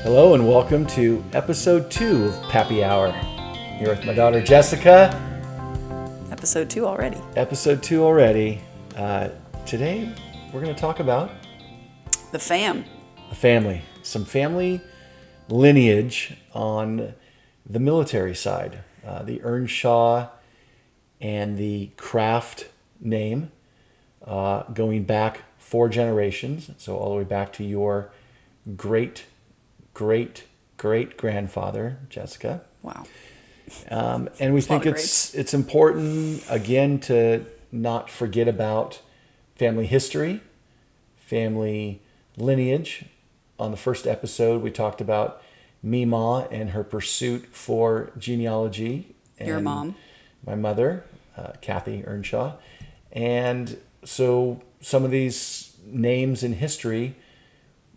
Hello and welcome to episode 2 of Pappy Hour. Here with my daughter Jessica. Episode 2 already. Episode 2 already. Today we're going to talk about The family. Some family lineage on the military side. The Earnshaw and the Kraft name going back 4 generations. So all the way back to your great-great-great-grandfather, Jessica. Wow. And we think it's important, again, to not forget about family history, family lineage. On the first episode, we talked about Mima and her pursuit for genealogy. And your mom. My mother, Kathy Earnshaw. And so some of these names in history,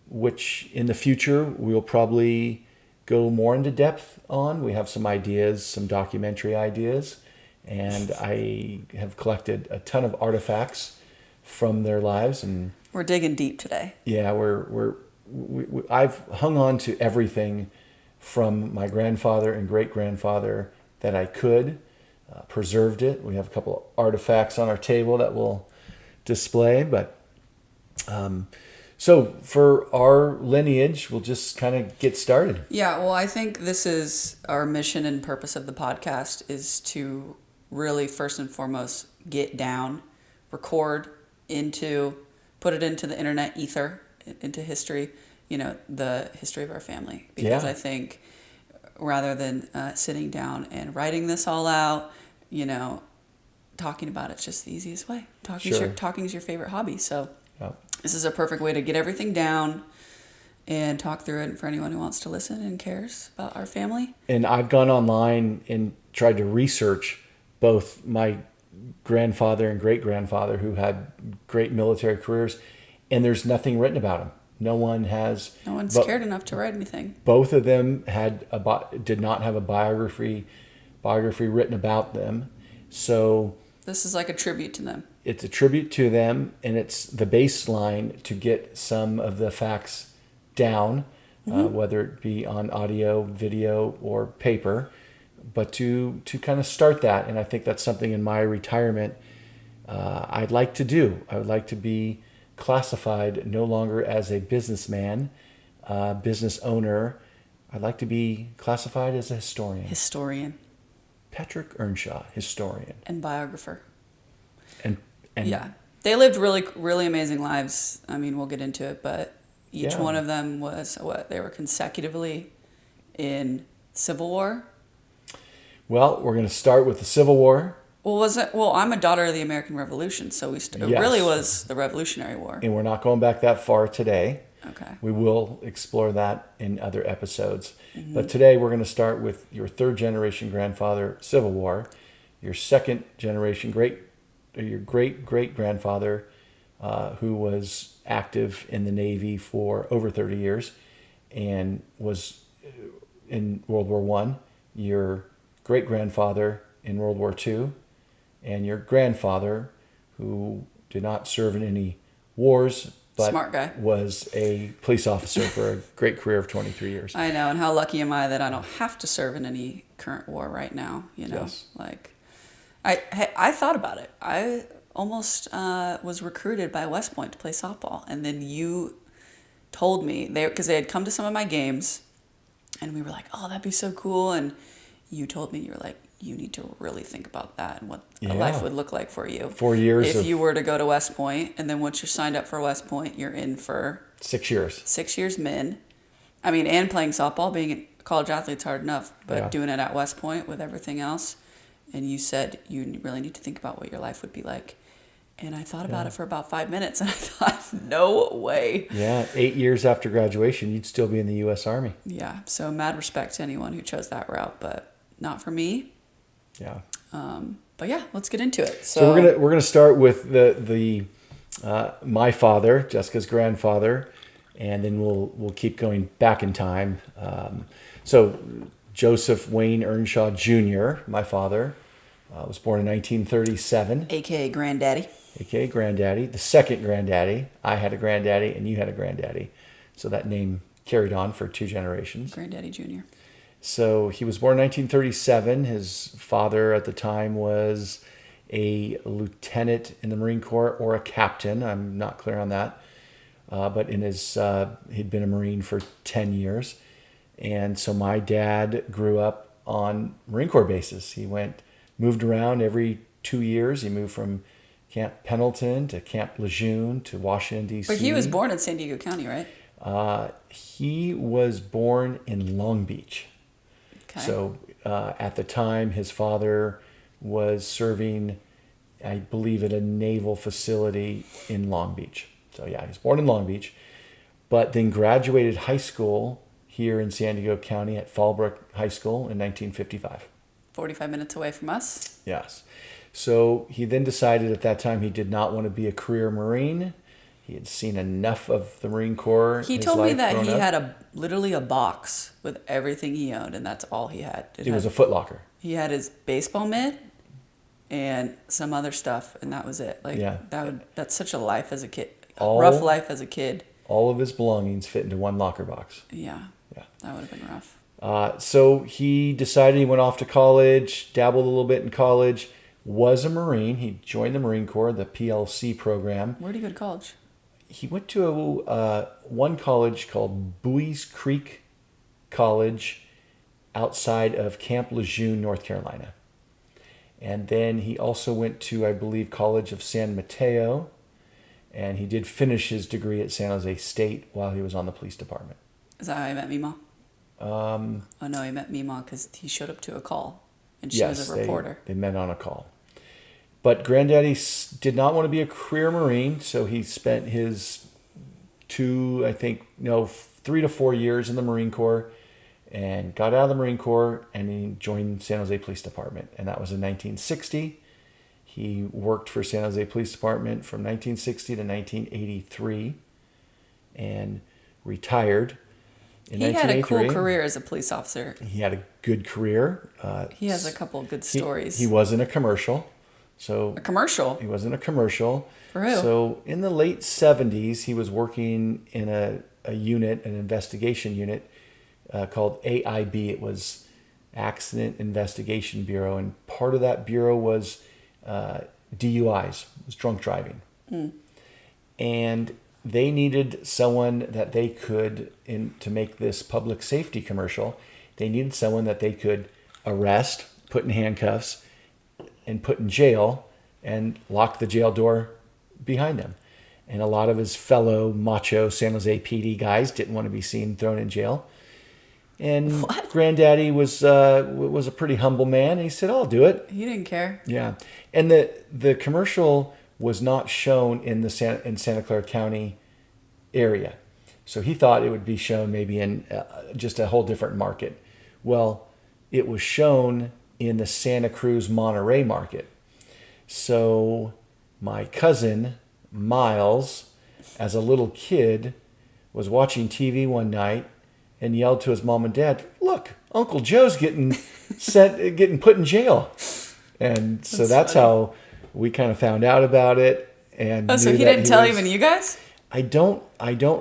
which in the future we'll probably go more into depth on. We have some ideas, some documentary ideas, and I have collected a ton of artifacts from their lives. And we're digging deep today. Yeah, I've hung on to everything from my grandfather and great-grandfather that I could, preserved it. We have a couple of artifacts on our table that we'll display, but so for our lineage, we'll just kind of get started. Yeah, well, I think this is our mission and purpose of the podcast, is to really first and foremost get down, record put it into the internet ether, into history, the history of our family. Because I think rather than sitting down and writing this all out, talking about it's just the easiest way. Talking is your favorite hobby, so this is a perfect way to get everything down and talk through it for anyone who wants to listen and cares about our family. And I've gone online and tried to research both my grandfather and great-grandfather who had great military careers, and there's nothing written about them. No one's cared enough to write anything. Both of them did not have a biography written about them. So this is like a tribute to them. It's a tribute to them, and it's the baseline to get some of the facts down, whether it be on audio, video, or paper, but to kind of start that. And I think that's something in my retirement I'd like to do. I would like to be classified no longer as a businessman, business owner. I'd like to be classified as a historian. Patrick Earnshaw, historian. And biographer. And yeah, they lived really, really amazing lives. I mean, we'll get into it, but each one of them was they were consecutively in Civil War. Well, we're going to start with the Civil War. Well, I'm a daughter of the American Revolution, so it really was the Revolutionary War. And we're not going back that far today. Okay. We will explore that in other episodes. Mm-hmm. But today we're going to start with your third-generation grandfather, Civil War, your second-generation your great-great-grandfather, who was active in the Navy for over 30 years and was in World War I, your great-grandfather in World War II, and your grandfather, who did not serve in any wars, but smart guy, was a police officer for a great career of 23 years. I know, and how lucky am I that I don't have to serve in any current war right now, Yes. I thought about it. I almost was recruited by West Point to play softball, and then you told me, because they had come to some of my games, and we were like, oh, that'd be so cool, and you told me, you were like, you need to really think about that and what a life would look like for you. 4 years if you were to go to West Point, and then once you're signed up for West Point, you're in for 6 years. 6 years min. I mean, and playing softball, being a college athlete's hard enough, but doing it at West Point with everything else. And you said you really need to think about what your life would be like. And I thought about it for about 5 minutes, and I thought, no way. Yeah, 8 years after graduation, you'd still be in the U.S. Army. Yeah, so mad respect to anyone who chose that route, but not for me. Yeah. But yeah, let's get into it. So we're gonna start with the my father, Jessica's grandfather, and then we'll keep going back in time. So Joseph Wayne Earnshaw Jr., my father, Was born in 1937, AKA Granddaddy. aka Granddaddy, the second granddaddy. I had a granddaddy and you had a granddaddy. So that name carried on for 2 generations. Granddaddy Jr. So he was born in 1937. His father at the time was a lieutenant in the Marine Corps or a captain. I'm not clear on that. But he'd been a Marine for 10 years. And so my dad grew up on Marine Corps bases. He moved around every 2 years. He moved from Camp Pendleton to Camp Lejeune to Washington, D.C. But he was born in San Diego County, right? He was born in Long Beach. Okay. So at the time, his father was serving, I believe, at a naval facility in Long Beach. So yeah, he was born in Long Beach, but then graduated high school here in San Diego County at Fallbrook High School in 1955. 45 minutes away from us. Yes. So he then decided at that time he did not want to be a career Marine. He had seen enough of the Marine Corps. He told me that he had literally a box with everything he owned, and that's all he had. It was a Foot Locker. He had his baseball mitt and some other stuff, and that was it. That's such a life as a kid. Rough life as a kid. All of his belongings fit into one locker box. Yeah. That would have been rough. So he decided he went off to college, dabbled a little bit in college, was a Marine. He joined the Marine Corps, the PLC program. Where did he go to college? He went to one college called Buies Creek College outside of Camp Lejeune, North Carolina. And then he also went to, I believe, College of San Mateo. And he did finish his degree at San Jose State while he was on the police department. Is that how he met Mima? Oh, no, he met Mima because he showed up to a call, and she was a reporter. They met on a call. But Granddaddy did not want to be a career Marine, so he spent his 3 to 4 years in the Marine Corps and got out of the Marine Corps, and he joined San Jose Police Department. And that was in 1960. He worked for San Jose Police Department from 1960 to 1983 and retired in 1983. He had a cool career as a police officer. He had a good career. He has a couple of good stories. He was in a commercial. So a commercial? He was in a commercial. For who? So in the late 70s, he was working in a unit, an investigation unit called AIB. It was Accident Investigation Bureau. And part of that bureau was DUIs, was drunk driving. And they needed someone that they could, to make this public safety commercial, they needed someone that they could arrest, put in handcuffs, and put in jail, and lock the jail door behind them. And a lot of his fellow macho San Jose PD guys didn't want to be seen thrown in jail. And What? Granddaddy was a pretty humble man, and he said, "I'll do it." He didn't care. Yeah, and the commercial was not shown in Santa Clara County area, so he thought it would be shown maybe in just a whole different market. Well, it was shown in the Santa Cruz Monterey market. So my cousin Miles, as a little kid, was watching TV one night and yelled to his mom and dad, "Look, Uncle Joe's getting put in jail." And so that's how we kind of found out about it. And so he didn't tell even you guys? I don't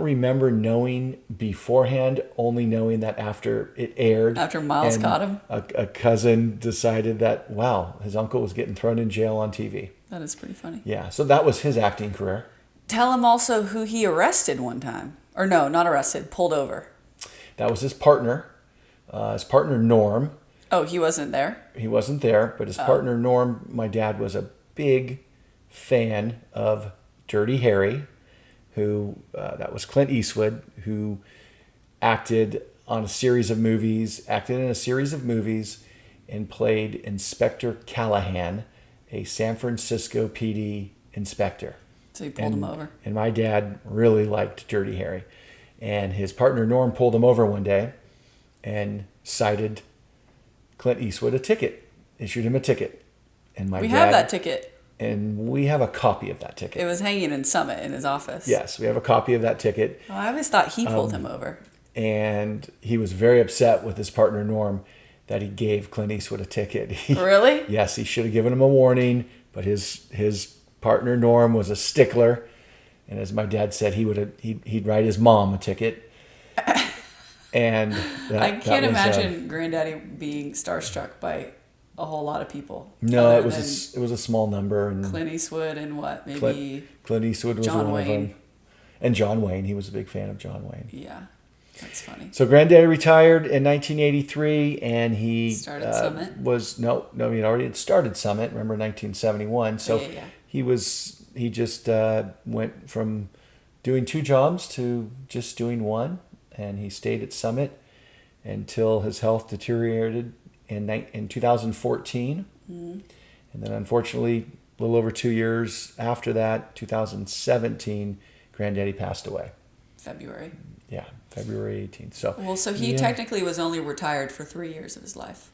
remember knowing beforehand, only knowing that after it aired. After Miles caught him? A cousin decided that, wow, his uncle was getting thrown in jail on TV. That is pretty funny. Yeah, so that was his acting career. Tell him also who he arrested one time. Or no, not arrested, pulled over. That was his partner Norm. Oh, he wasn't there? He wasn't there, but his partner Norm, my dad was a big fan of Dirty Harry, who, that was Clint Eastwood, who acted in a series of movies, and played Inspector Callahan, a San Francisco PD inspector. So he pulled him over. And my dad really liked Dirty Harry. And his partner Norm pulled him over one day and cited Clint Eastwood issued him a ticket. And we have that ticket. And we have a copy of that ticket. It was hanging in Summit in his office. Yes, we have a copy of that ticket. Oh, I always thought he pulled him over. And he was very upset with his partner Norm that he gave Clint Eastwood a ticket. Really? Yes, he should have given him a warning, but his partner Norm was a stickler, and as my dad said, he'd write his mom a ticket. And I can't imagine Granddaddy being starstruck by a whole lot of people. No, it was a small number, and Clint Eastwood and what maybe Clint Eastwood was John one Wayne. of them, and John Wayne. He was a big fan of John Wayne. Yeah, that's funny. So Granddaddy retired in 1983, and he Started Summit? He already had started Summit. Remember 1971. So yeah. he just went from doing 2 jobs to just doing one, and he stayed at Summit until his health deteriorated in 2014. Mm-hmm. And then unfortunately, a little over 2 years after that, 2017, Granddaddy passed away. February. Yeah, February 18th. So he technically was only retired for 3 years of his life.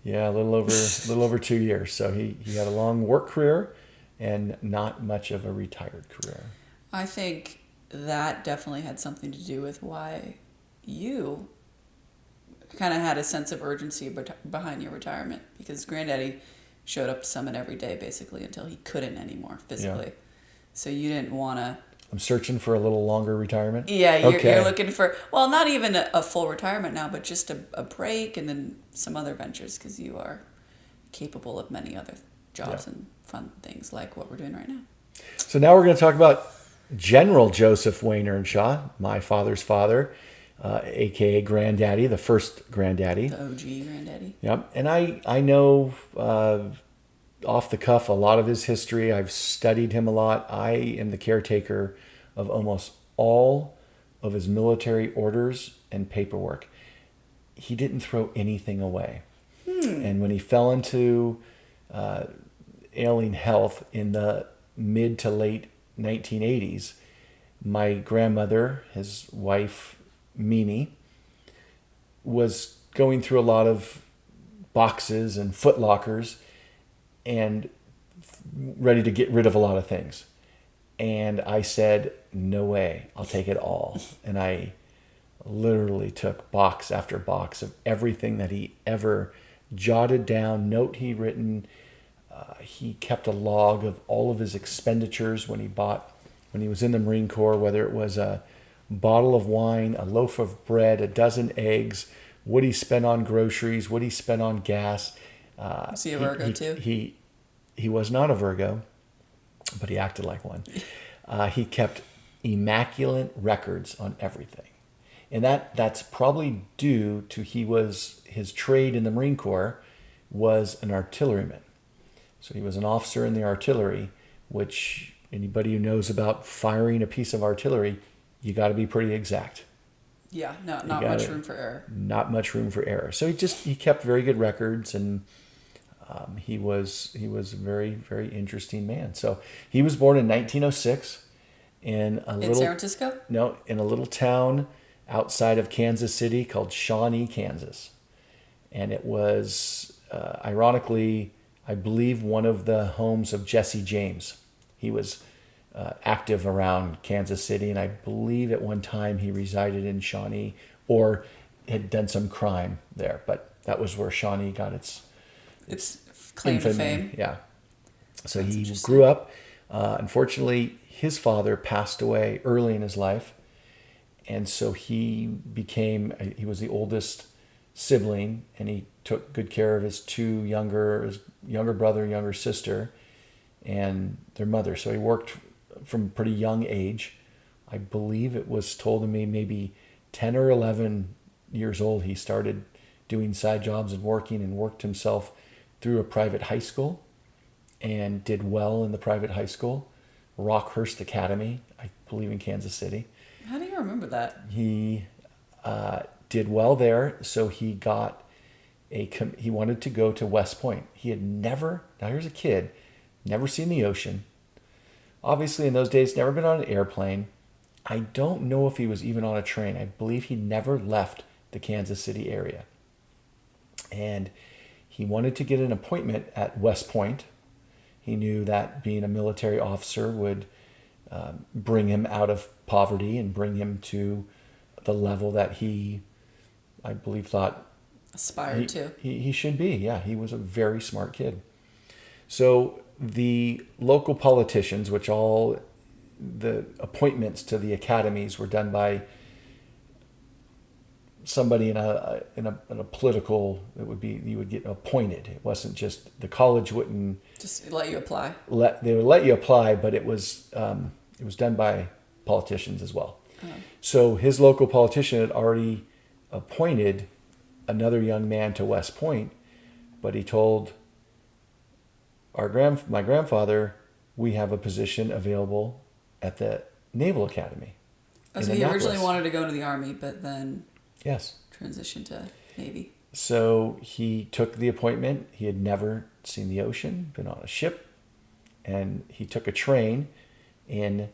Yeah, a little over 2 years. So he had a long work career and not much of a retired career. I think that definitely had something to do with why you kind of had a sense of urgency behind your retirement, because Granddaddy showed up to Summit every day basically until he couldn't anymore physically. Yeah. So you didn't want to... I'm searching for a little longer retirement? Yeah, you're looking for, well, not even a full retirement now, but just a break and then some other ventures, because you are capable of many other jobs and fun things like what we're doing right now. So now we're going to talk about General Joseph Wayne Earnshaw, my father's father, a.k.a. Granddaddy, the first Granddaddy. The OG Granddaddy. Yep. And I know off the cuff a lot of his history. I've studied him a lot. I am the caretaker of almost all of his military orders and paperwork. He didn't throw anything away. And when he fell into ailing health in the mid to late 1980s, my grandmother, his wife, Mimi, was going through a lot of boxes and foot lockers and ready to get rid of a lot of things. And I said, no way, I'll take it all. And I literally took box after box of everything that he ever jotted down, note he written. He kept a log of all of his expenditures when he was in the Marine Corps, whether it was a bottle of wine, a loaf of bread, a dozen eggs, what he spent on groceries, what he spent on gas. Was he a Virgo too? He was not a Virgo, but he acted like one. He kept immaculate records on everything. And that's probably due to his trade in the Marine Corps was an artilleryman. So he was an officer in the artillery, which anybody who knows about firing a piece of artillery, you got to be pretty exact. Yeah, not much room for error. Not much room for error. So he kept very good records, and he was a very, very interesting man. So he was born in 1906 in San Francisco? No, in a little town outside of Kansas City called Shawnee, Kansas. And it was, ironically, I believe one of the homes of Jesse James. He was active around Kansas City, and I believe at one time he resided in Shawnee or had done some crime there. But that was where Shawnee got its claim to fame. Yeah. So he grew up. Unfortunately, his father passed away early in his life. And so he was the oldest sibling, and he took good care of his younger brother, younger sister, and their mother. So he worked from a pretty young age. I believe it was told to me maybe 10 or 11 years old, he started doing side jobs and worked himself through a private high school and did well in the private high school, Rockhurst Academy, I believe in Kansas City. How do you remember that? He did well there, so he got he wanted to go to West Point. He had now here's a kid, never seen the ocean. Obviously in those days, never been on an airplane. I don't know if he was even on a train. I believe he never left the Kansas City area. And he wanted to get an appointment at West Point. He knew that being a military officer would bring him out of poverty and bring him to the level that he, I believe, thought Aspired to. He should be. Yeah, he was a very smart kid. So the local politicians, which all the appointments to the academies were done by somebody in a political, it would be, you would get appointed. It wasn't just, the college wouldn't Just let you apply. they would let you apply, but it was done by politicians as well. So his local politician had already appointed another young man to West Point, but he told my grandfather, we have a position available at the Naval Academy. Oh, so he originally wanted to go into the Army, but then yes, transitioned to Navy. So he took the appointment. He had never seen the ocean, been on a ship, and he took a train in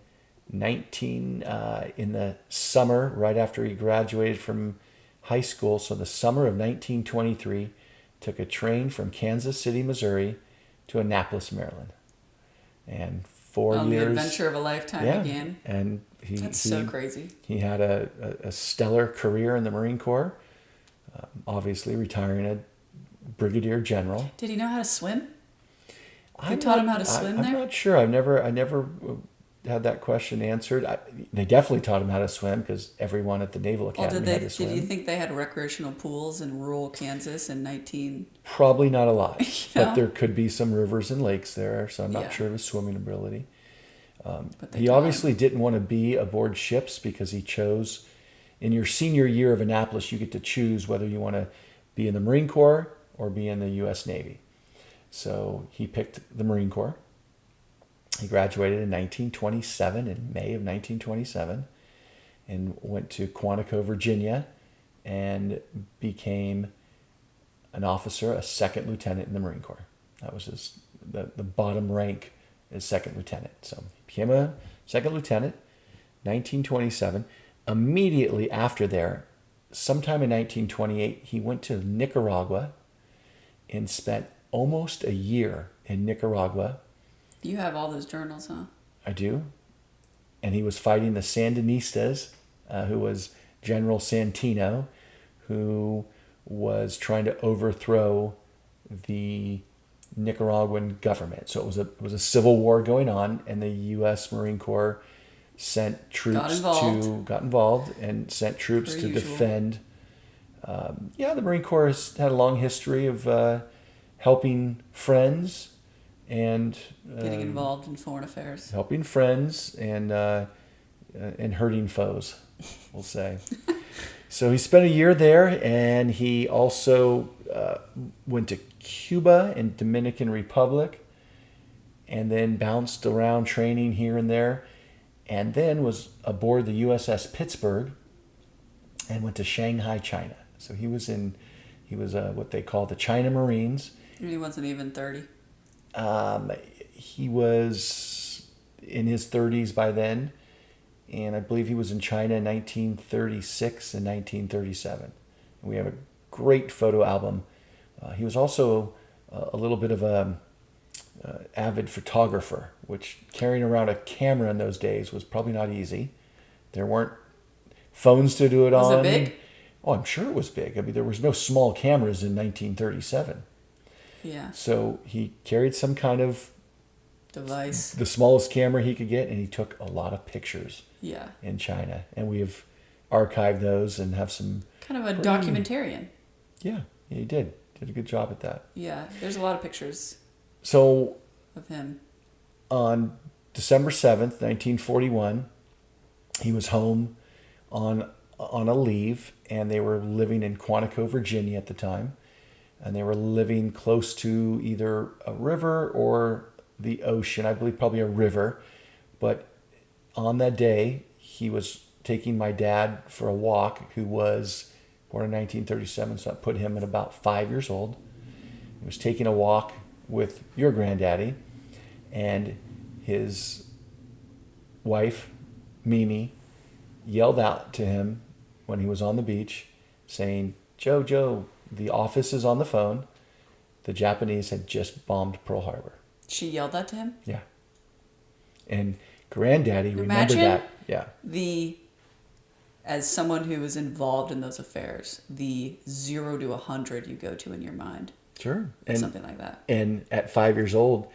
the summer right after he graduated from high school. So the summer of 1923, took a train from Kansas City, Missouri, to Annapolis, Maryland, and 4 years. The adventure of a lifetime began. And That's so crazy. He had a stellar career in the Marine Corps. Obviously, retiring a brigadier general. Did he know how to swim? They taught him how to swim there? I'm not sure. I never had that question answered. They definitely taught him how to swim because everyone at the Naval Academy had to swim. Did you think they had recreational pools in rural Kansas in 19... Probably not a lot, but there could be some rivers and lakes there, so I'm not sure of his swimming ability. He obviously didn't want to be aboard ships because he chose, in your senior year of Annapolis, you get to choose whether you want to be in the Marine Corps or be in the U.S. Navy. So he picked the Marine Corps. He graduated in 1927, in May of 1927, and went to Quantico, Virginia, and became an officer, a second lieutenant in the Marine Corps. That was the bottom rank as second lieutenant. So he became a second lieutenant, 1927. Immediately after there, sometime in 1928, he went to Nicaragua and spent almost a year in Nicaragua. You have all those journals, huh? I do. And he was fighting the Sandinistas, who was General Santino, who was trying to overthrow the Nicaraguan government. So it was a civil war going on, and the U.S. Marine Corps sent troops got involved and sent troops to defend. The Marine Corps has had a long history of helping friends and getting involved in foreign affairs, helping friends and hurting foes, we'll say. So he spent a year there, and he also went to Cuba and Dominican Republic, and then bounced around training here and there, and then was aboard the USS Pittsburgh and went to Shanghai, China. So he was what they call the China Marines. And he wasn't even 30. He was in his 30s by then, and I believe he was in China in 1936 and 1937. And we have a great photo album. He was also a little bit of a avid photographer, which carrying around a camera in those days was probably not easy. There weren't phones to do it on. Was it big? Oh, I'm sure it was big. I mean, there was no small cameras in 1937. Yeah. So he carried some kind of device, the smallest camera he could get, and he took a lot of pictures. Yeah. In China, and we have archived those and have some kind of a documentarian. Yeah, he did a good job at that. Yeah, there's a lot of pictures. So of him. On December 7th, 1941, he was home on a leave, and they were living in Quantico, Virginia at the time. And they were living close to either a river or the ocean. I believe probably a river. But on that day, he was taking my dad for a walk, who was born in 1937, so that put him at about 5 years old. He was taking a walk with your granddaddy, and his wife, Mimi, yelled out to him when he was on the beach, saying, Joe, the office is on the phone. The Japanese had just bombed Pearl Harbor. She yelled that to him? Yeah. And Granddaddy remembered that. Yeah. The as someone who was involved in those affairs, the 0 to 100 you go to in your mind. Sure. Something like that. And at 5 years old,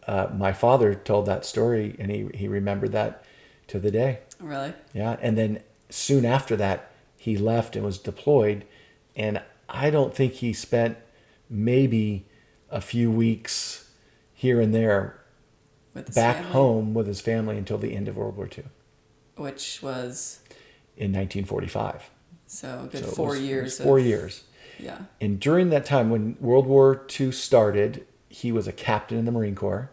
my father told that story, and he remembered that to the day. Really? Yeah. And then soon after that, he left and was deployed. And I don't think he spent maybe a few weeks here and there With his back family? home with his family until the end of World War II Which was, in 1945. so a good So it 4 was- it years. was 4 years. Yeah. And during that time, when World War II started, he was a captain in the Marine Corps.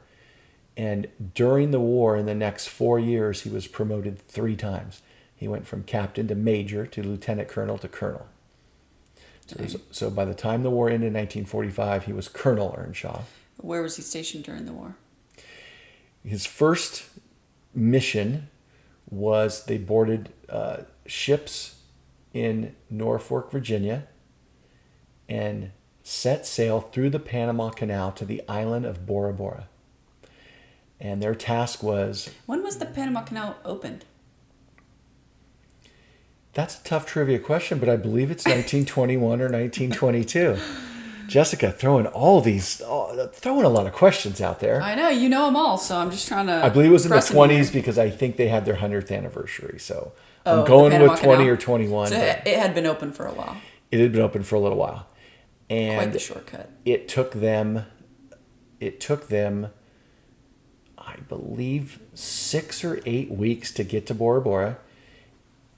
And during the war, in the next 4 years, he was promoted 3 times. He went from captain to major to lieutenant colonel to colonel. So by the time the war ended in 1945, he was Colonel Earnshaw. Where was he stationed during the war? His first mission was they boarded ships in Norfolk, Virginia, and set sail through the Panama Canal to the island of Bora Bora. And their task was... When was the Panama Canal opened? That's a tough trivia question, but I believe it's 1921 or 1922. Jessica, throwing a lot of questions out there. I know, you know them all, so I'm just trying to... I believe it was in the press 'em here. 20s because I think they had their 100th anniversary. So Oh, I'm going the Panama with 20 Canal. or 21. So but it had been open for a while. it had been open for a little while. Quite And the shortcut. it took them, I believe, 6 or 8 weeks to get to Bora Bora.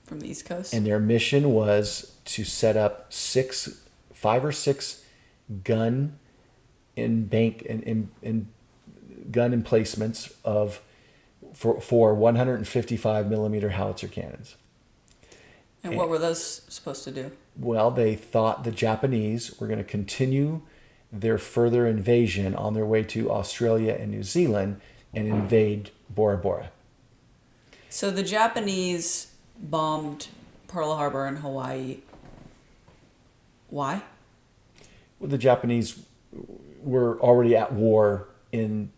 From the East Coast? And their mission was to set up 5 or 6 gun gun emplacements for 155 millimeter howitzer cannons. And what were those supposed to do? Well, they thought the Japanese were going to continue their further invasion on their way to Australia and New Zealand and invade Bora Bora. So the Japanese bombed Pearl Harbor in Hawaii. Why? Well, the Japanese were already at war in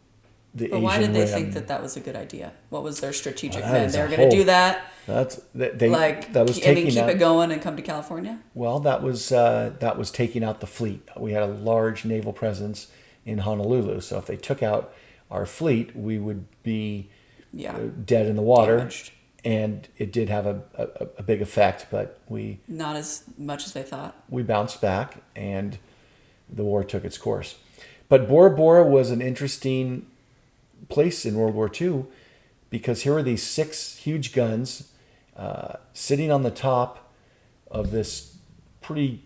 the But Asian why did they Rim. think that that was a good idea? What was their strategic Well, that plan? is They were a going to do whole- that, That was and taking then keep out, it going and come to California? Well, that was taking out the fleet. We had a large naval presence in Honolulu, so if they took out our fleet, we would be Yeah. dead in the water. Damaged. And it did have a big effect, but we Not as much as they thought. bounced back and the war took its course. But Bora Bora was an interesting place in World War II because here were these 6 huge guns sitting on the top of this pretty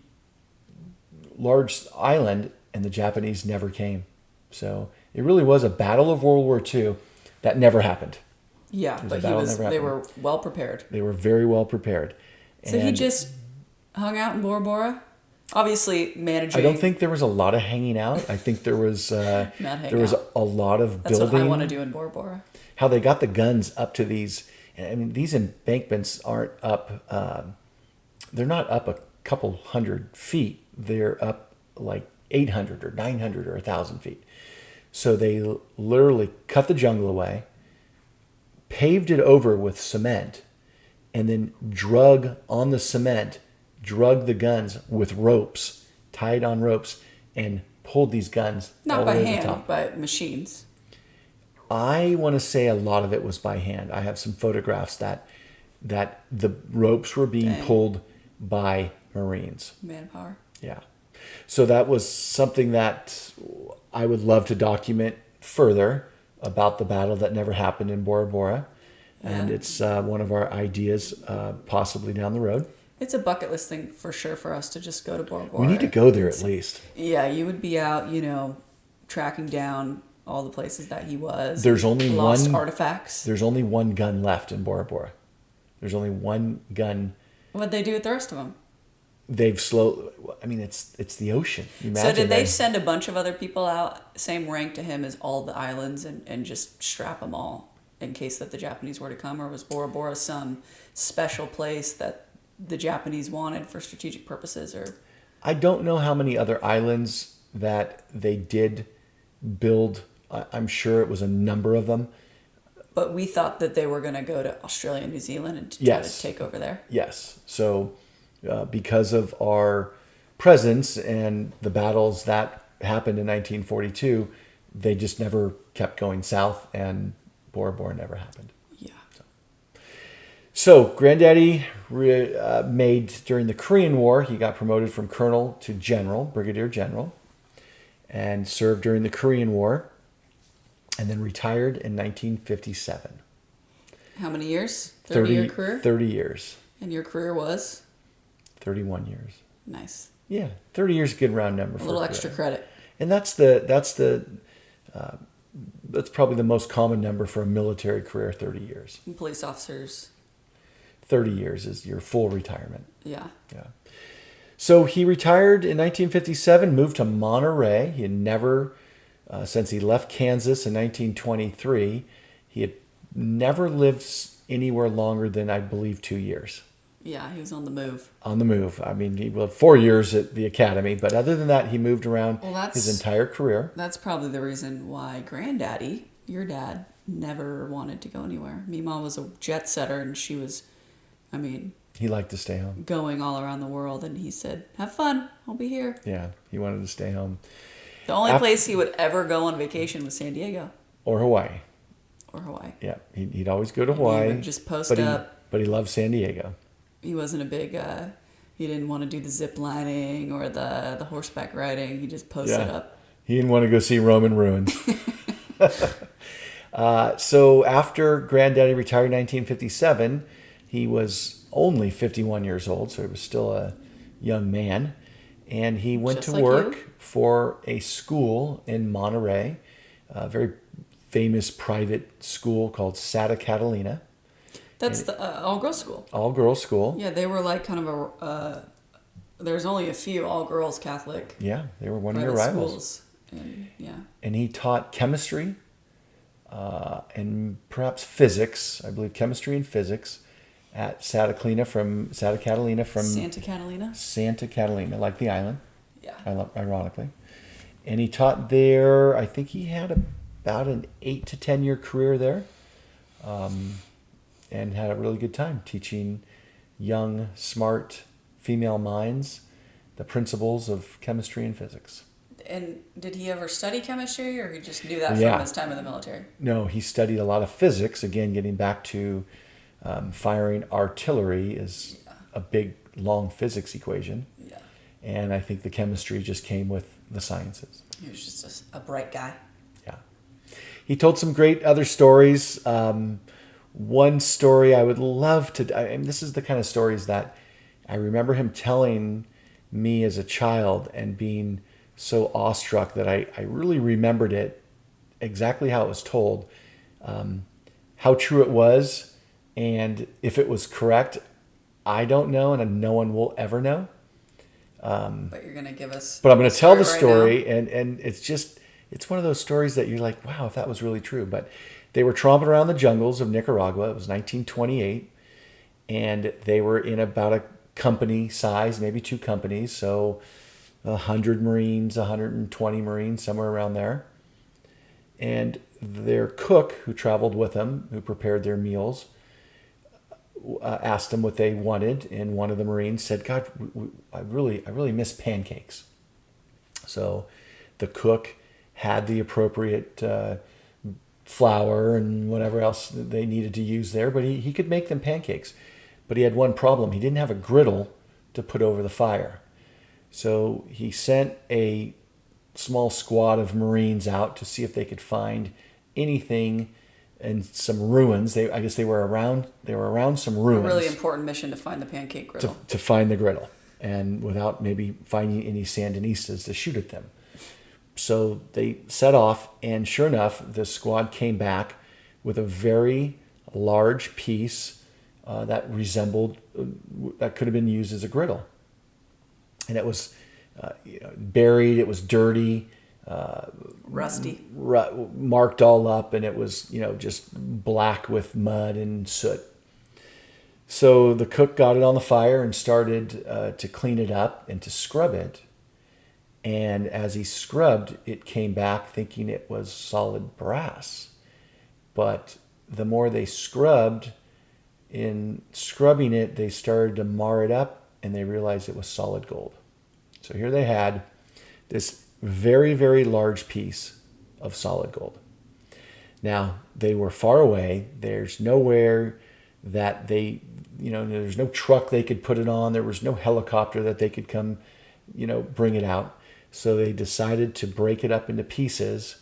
large island, and the Japanese never came. So it really was a battle of World War II that never happened. Yeah, was a but battle never they happened. were well prepared. They were very well prepared. So he And just hung out in Bora Bora? Obviously managing... I don't think there was a lot of hanging out. I think there was Not hang there was out. a lot of That's building. what I want to do in Bora Bora. How they got the guns up to these. I mean, these embankments aren't up. They're not up a couple hundred feet. They're up like 800 or 900 or 1,000 feet. So they literally cut the jungle away, paved it over with cement, and then drug the guns with ropes, tied on ropes, and pulled these guns all Not the by way to the hand, top. but machines. I want to say a lot of it was by hand. I have some photographs that the ropes were being Dang. pulled by Marines. Manpower. Yeah. So that was something that I would love to document further about the battle that never happened in Bora Bora. And Yeah. it's one of our ideas possibly down the road. It's a bucket list thing for sure for us to just go to Bora Bora. We need to go there at least. Yeah, you would be out, tracking down all the places that he was. There's only lost one- artifacts. There's only one gun left in Bora Bora. There's only one gun. What'd they do with the rest of them? It's the ocean. You So imagine did they that. send a bunch of other people out, same rank to him as all the islands, and just strap them all in case that the Japanese were to come? Or was Bora Bora some special place that the Japanese wanted for strategic purposes? Or I don't know how many other islands that they did build. I'm sure it was a number of them. But we thought that they were going to go to Australia and New Zealand and try Yes. to take over there. Yes. So because of our presence and the battles that happened in 1942, they just never kept going south, and Bora Bora never happened. Yeah. So Granddaddy made, during the Korean War, he got promoted from colonel to general, brigadier general, and served during the Korean War, and then retired in 1957. How many years? 30-year career? 30 years. And your career was? 31 years. Nice. Yeah, 30 years is a good round number. A little extra credit. And that's probably the most common number for a military career, 30 years. And police officers. 30 years is your full retirement. Yeah. Yeah. So he retired in 1957, moved to Monterey. He had never, since he left Kansas in 1923, he had never lived anywhere longer than, I believe, 2 years. Yeah, he was on the move. On the move. I mean, he lived 4 years at the academy, but other than that, he moved around his entire career. That's probably the reason why Granddaddy, your dad, never wanted to go anywhere. Meemaw was a jet setter, and she was, he liked to stay home. Going all around the world, and he said, have fun, I'll be here. Yeah, he wanted to stay home. The only place he would ever go on vacation was San Diego. Or Hawaii. Yeah, he'd always go to Hawaii. He would just post up. But he loved San Diego. He wasn't a big, he didn't want to do the zip lining or the horseback riding. He just posted up. He didn't want to go see Roman ruins. So after Granddaddy retired in 1957, he was only 51 years old, so he was still a young man. And he went Just to like work you. for a school in Monterey, a very famous private school called Santa Catalina. That's the all-girls school. All-girls school. Yeah, they were like kind of a, there's only a few all-girls Catholic Yeah, they were one of your private rivals. schools. And he taught chemistry and perhaps physics, I believe chemistry and physics, at Santa Catalina from Santa Catalina? Santa Catalina, like the island, Yeah. ironically. And he taught there, I think he had about an 8 to 10 year career there. And had a really good time teaching young, smart female minds the principles of chemistry and physics. And did he ever study chemistry, or he just knew that Yeah. from his time in the military? No, he studied a lot of physics. Again, getting back to firing artillery is a big, long physics equation. Yeah. And I think the chemistry just came with the sciences. He was just a bright guy. Yeah. He told some great other stories. One story I would love to, and this is the kind of stories that I remember him telling me as a child and being so awestruck that I really remembered it exactly how it was told, how true it was, and if it was correct, I don't know, and no one will ever know. But you're going to give us. But I'm going to tell the right story, and it's one of those stories that you're like, wow, if that was really true. But they were tromping around the jungles of Nicaragua. It was 1928, and they were in about a company size, maybe 2 companies, so 100 Marines, 120 Marines, somewhere around there. And their cook, who traveled with them, who prepared their meals, asked them what they wanted, and one of the Marines said, "God, I really miss pancakes." So the cook had the appropriate flour and whatever else they needed to use there, but he could make them pancakes. But he had one problem. He didn't have a griddle to put over the fire. So he sent a small squad of Marines out to see if they could find anything in some ruins. I guess they were around some ruins. A really important mission to find the pancake griddle. To find the griddle, and without maybe finding any Sandinistas to shoot at them. So they set off, and sure enough, the squad came back with a very large piece that resembled, that could have been used as a griddle. And it was buried, it was dirty, Rusty. Marked all up, and it was, just black with mud and soot. So the cook got it on the fire and started to clean it up and to scrub it. And as he scrubbed, it came back thinking it was solid brass. But the more they scrubbed, in scrubbing it, they started to mar it up, and they realized it was solid gold. So here they had this very, very large piece of solid gold. Now, they were far away. There's nowhere that there's no truck they could put it on. There was no helicopter that they could come, bring it out. So they decided to break it up into pieces,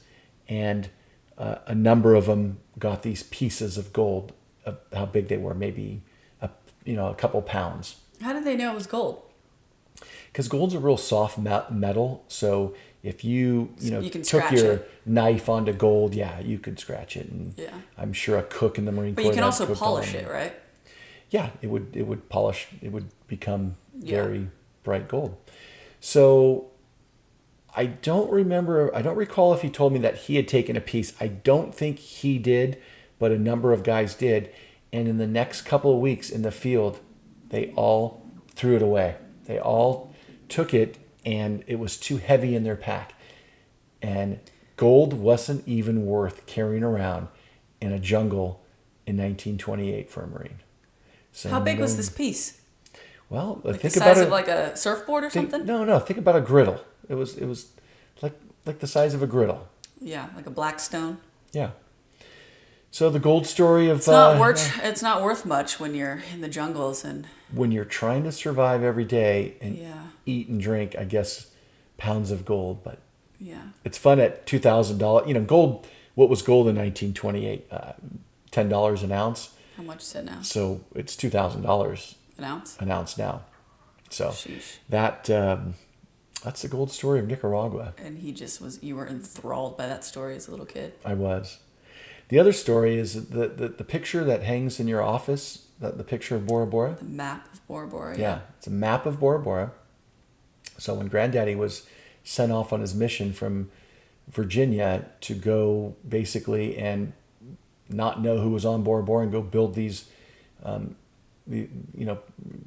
and a number of them got these pieces of gold, of how big they were, maybe a couple pounds. How did they know it was gold? Because gold's a real soft metal, so if you can took scratch your it. knife onto gold, yeah, you could scratch it, and Yeah. I'm sure a cook in the Marine Corps. But you can that also cooked polish on it, right? Yeah, it would polish. It would become Yeah. very bright gold. So I don't recall if he told me that he had taken a piece. I don't think he did, but a number of guys did. And in the next couple of weeks in the field, they all threw it away. They all took it, and it was too heavy in their pack. And gold wasn't even worth carrying around in a jungle in 1928 for a Marine. So How big was this piece? Well, Like think the about size it. of like a surfboard or something? No. Think about a griddle. It was like the size of a griddle. Yeah, like a black stone. Yeah. So the gold story of It's not worth much when you're in the jungles and when you're trying to survive every day and Yeah. eat and drink, I guess pounds of gold, but yeah. it's fun at $2,000. Gold. What was gold in 1928? $10 an ounce. How much is it now? So it's $2,000 An ounce? an ounce now. So Sheesh. that's the gold story of Nicaragua. And you were enthralled by that story as a little kid. I was. The other story is the picture that hangs in your office, the picture of Bora Bora. The map of Bora Bora. Yeah, it's a map of Bora Bora. So when Granddaddy was sent off on his mission from Virginia to go basically and not know who was on Bora Bora and go build these,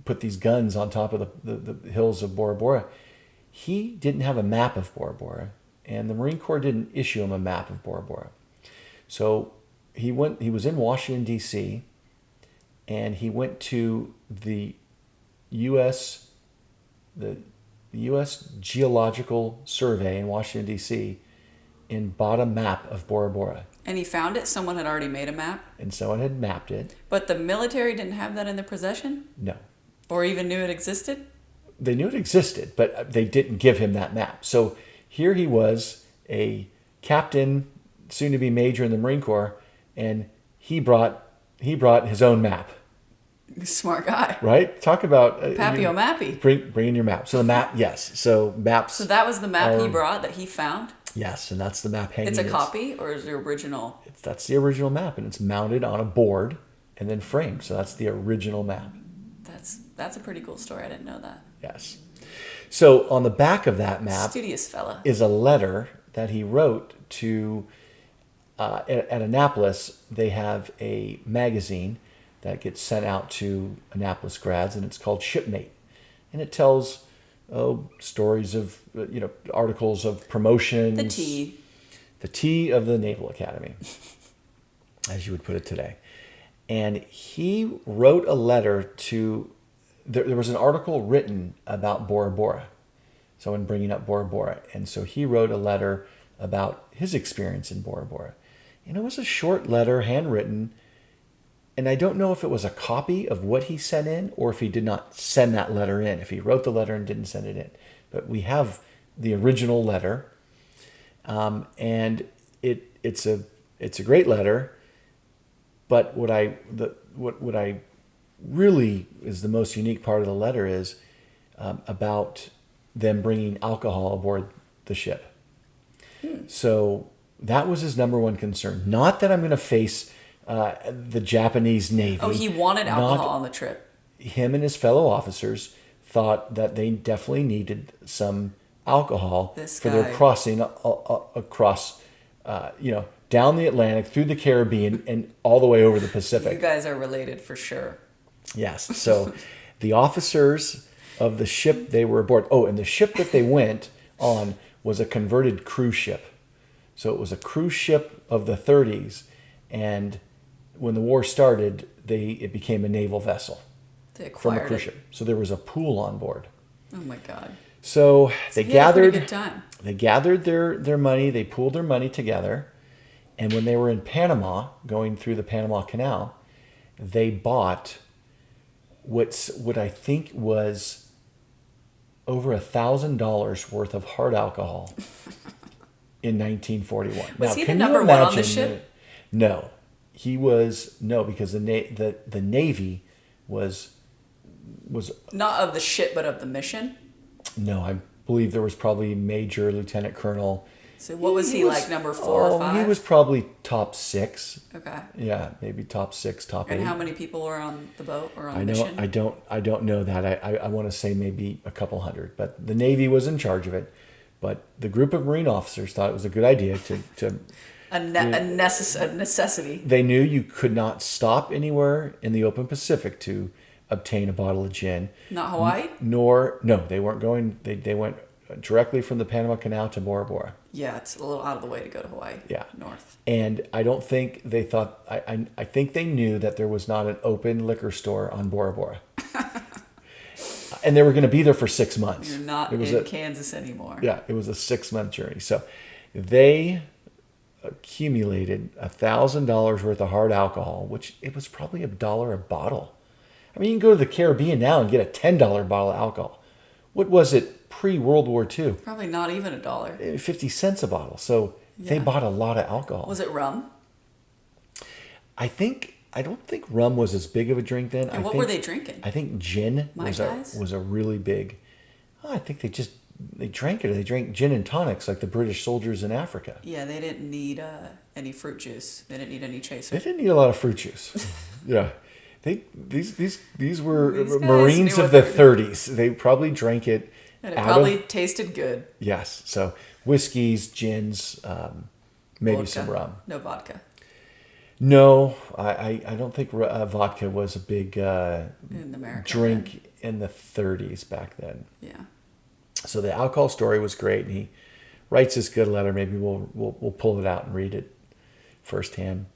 put these guns on top of the hills of Bora Bora, he didn't have a map of Bora Bora, and the Marine Corps didn't issue him a map of Bora Bora. So he was in Washington, D.C., and he went to the U.S. Geological Survey in Washington, D.C., and bought a map of Bora Bora. And he found it? Someone had already made a map? And someone had mapped it. But the military didn't have that in their possession? No. Or even knew it existed? They knew it existed, but they didn't give him that map. So here he was, a captain, soon to be major in the Marine Corps, and he brought his own map. Smart guy. Right? Talk about Pappy O'Mappy. Bring in your map. So the map, yes. So maps. So that was the map he brought that he found? Yes, and that's the map hanging. It's a copy, or is it original? That's the original map, and it's mounted on a board and then framed. So that's the original map. That's a pretty cool story. I didn't know that. Yes. So on the back of that map Studious fella. is a letter that he wrote to at Annapolis. They have a magazine that gets sent out to Annapolis grads, and it's called Shipmate, and it tells stories of articles of promotions. The tea of the Naval Academy, as you would put it today. And he wrote a letter to. There was an article written about Bora Bora, so in bringing up Bora Bora, and so he wrote a letter about his experience in Bora Bora. And it was a short letter, handwritten, and I don't know if it was a copy of what he sent in or if he did not send that letter in, if he wrote the letter and didn't send it in. But we have the original letter, and it's a great letter. But what I really is the most unique part of the letter is about them bringing alcohol aboard the ship. So that was his number one concern. Not that I'm going to face the Japanese Navy. Oh, he wanted alcohol on the trip. Him and his fellow officers thought that they definitely needed some alcohol for their crossing across, down the Atlantic, through the Caribbean, and all the way over the Pacific. You guys are related for sure. Yes. So the officers of the ship they were aboard. Oh, and the ship that they went on was a converted cruise ship. So it was a cruise ship of the 30s, and when the war started, it became a naval vessel They from a acquired cruise it. ship. So there was a pool on board. Oh my God. So they He had a pretty gathered. good time. They gathered their money. They pooled their money together, and when they were in Panama, going through the Panama Canal, they bought what I think was over $1,000 worth of hard alcohol in 1941. Was now, he the can number you one on imagine the ship? No, he was no because the Navy was Not of the ship, but of the mission. no. I believe there was probably Major, Lieutenant Colonel. So what was he like, number 4 or 5? He was probably top 6. Okay. Yeah, maybe top 6, top 8. And how many people were on the boat or on the I mission? I don't know that. I want to say maybe a couple hundred, but the Navy was in charge of it. But the group of Marine officers thought it was a good idea to A necessity. they knew you could not stop anywhere in the open Pacific to obtain a bottle of gin. Not Hawaii? No, they weren't going. They went directly from the Panama Canal to Bora Bora. Yeah, it's a little out of the way to go to Hawaii. Yeah. North. And I don't think they thought. I think they knew that there was not an open liquor store on Bora Bora. And they were going to be there for 6 months. You're not in Kansas anymore. Yeah, it was a 6-month journey. So they accumulated $1,000 worth of hard alcohol, which it was probably $1 a bottle. I mean, you can go to the Caribbean now and get a $10 bottle of alcohol. What was it pre-World War II? Probably not even $1. 50 cents a bottle. So they bought a lot of alcohol. Was it rum? I don't think rum was as big of a drink then. And what were they drinking? I think gin Mai Tais? was a really big. I think they drank it. They drank gin and tonics like the British soldiers in Africa. Yeah, they didn't need any fruit juice. They didn't need any chaser. They didn't need a lot of fruit juice. Yeah, these were These guys Marines knew of what the they were doing. 30s. They probably drank it. And it probably tasted good. Yes, so whiskeys, gins, maybe Vodka. some rum. No vodka. No, I don't think vodka was a big In America. drink in the 30s back then. Yeah. So the alcohol story was great, and he writes this good letter. Maybe we'll pull it out and read it firsthand.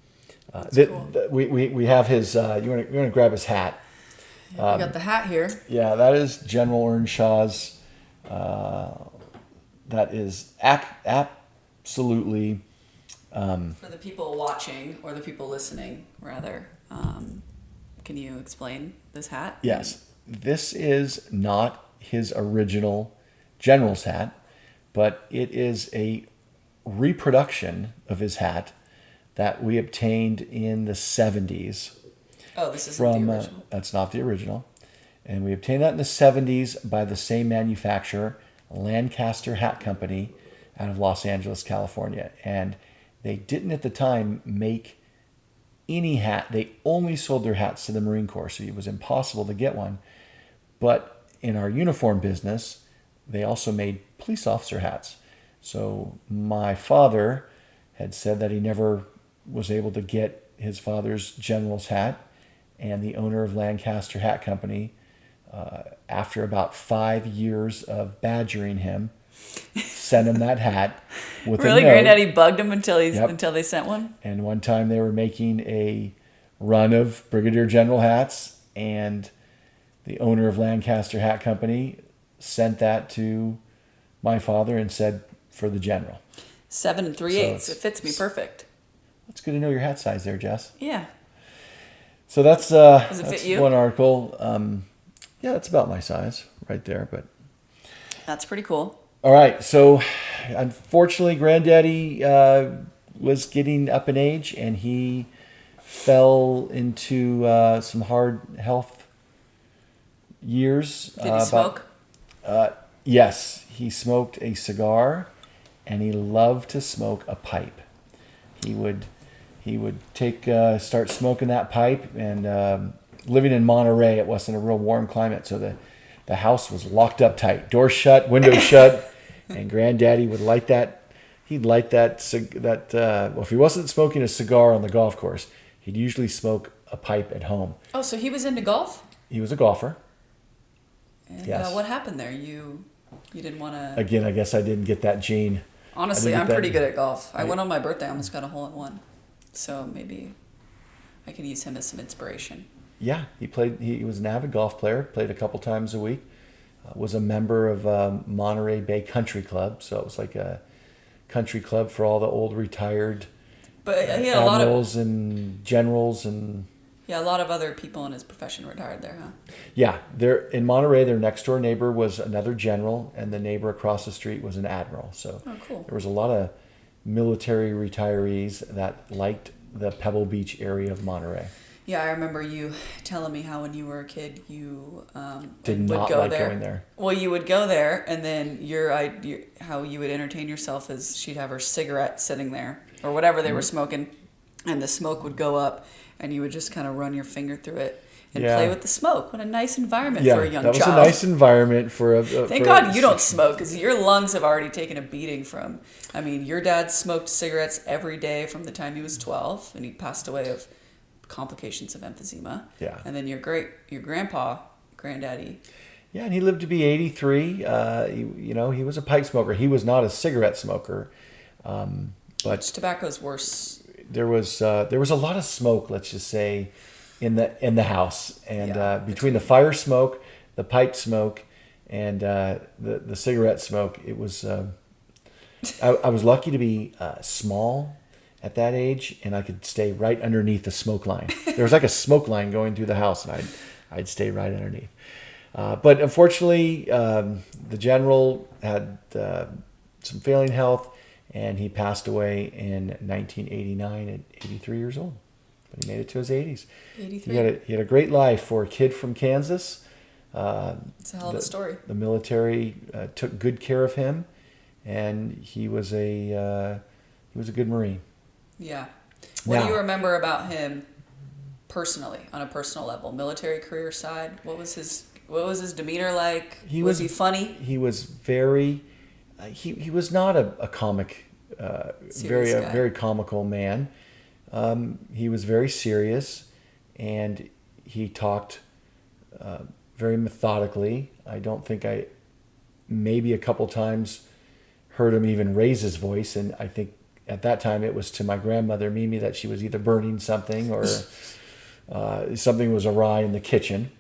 Cool. We have his. You want to grab his hat? We got the hat here. Yeah, that is General Earnshaw's. That is absolutely. For the people watching, or the people listening, rather, can you explain this hat? Yes, this is not his original general's hat, but it is a reproduction of his hat that we obtained in the 70s. Oh, this isn't From the original. that's not the original, and we obtained that in the 70s by the same manufacturer, Lancaster Hat Company, out of Los Angeles, California, and they didn't at the time make any hat. They only sold their hats to the Marine Corps, so it was impossible to get one. But in our uniform business, they also made police officer hats. So my father had said that he never was able to get his father's general's hat, and the owner of Lancaster Hat Company, after about 5 years of badgering him, sent him that hat with Really, a note. Granddaddy bugged him until Yep. until they sent one. And one time they were making a run of Brigadier General hats, and the owner of Lancaster Hat Company sent that to my father and said, "For the general." 7 3/8. So It fits me perfect. It's good to know your hat size there, Jess. Yeah. So that's Does it that's fit you? one article. Yeah, it's about my size right there. But That's pretty cool. all right, so unfortunately, Granddaddy was getting up in age, and he fell into some hard health years. Did he smoke? Yes, he smoked a cigar, and he loved to smoke a pipe. He would start smoking that pipe, and living in Monterey, it wasn't a real warm climate, so the house was locked up tight, doors shut, windows shut, and Granddaddy would light that. He'd light well, if he wasn't smoking a cigar on the golf course, he'd usually smoke a pipe at home. Oh, so he was into golf? He was a golfer. And, Yes. what happened there? You didn't want to... Again, I guess I didn't get that gene. Honestly, I didn't I'm get pretty that- good at golf. I went on my birthday, I almost got a hole in one. So maybe I can use him as some inspiration. Yeah, he was an avid golf player, played a couple times a week, was a member of Monterey Bay Country Club, so it was like a country club for all the old retired But he had a lot of admirals and generals and a lot of other people in his profession retired there, huh? yeah, there in Monterey, their next door neighbor was another general, and the neighbor across the street was an admiral. So Oh, cool. there was a lot of military retirees that liked the Pebble Beach area of Monterey. Yeah, I remember you telling me how when you were a kid you Did would not go like there. going there. Well, you would go there, and then how you would entertain yourself is she'd have her cigarette sitting there or whatever they were smoking, and the smoke would go up, and you would just kind of run your finger through it and Yeah. play with the smoke. What a nice environment Yeah, for a young that was child. a nice environment for a. Thank for God you don't smoke, because your lungs have already taken a beating from. I mean, your dad smoked cigarettes every day from the time he was 12, and he passed away of complications of emphysema. Yeah. And then your granddaddy. Yeah, and he lived to be 83. He was a pipe smoker. He was not a cigarette smoker, but Tobacco's worse. there was a lot of smoke. Let's just say, in the house, and Yeah, between the fire smoke, the pipe smoke, and the cigarette smoke, it was. I was lucky to be small at that age, and I could stay right underneath the smoke line. There was like a smoke line going through the house, and I'd stay right underneath. But unfortunately, the general had some failing health, and he passed away in 1989 at 83 years old. But he made it to his 80s. 83. He had a great life for a kid from Kansas. It's a hell of a story. The military took good care of him, and he was a good Marine. Yeah. What Now- do you remember about him personally, on a personal level? Military career side? What was his demeanor like? Was he funny? He was very. He was not a comic, Serious guy. very comical man. He was very serious, and he talked very methodically. I don't think I maybe a couple times heard him even raise his voice, and I think at that time it was to my grandmother Mimi that she was either burning something or something was awry in the kitchen.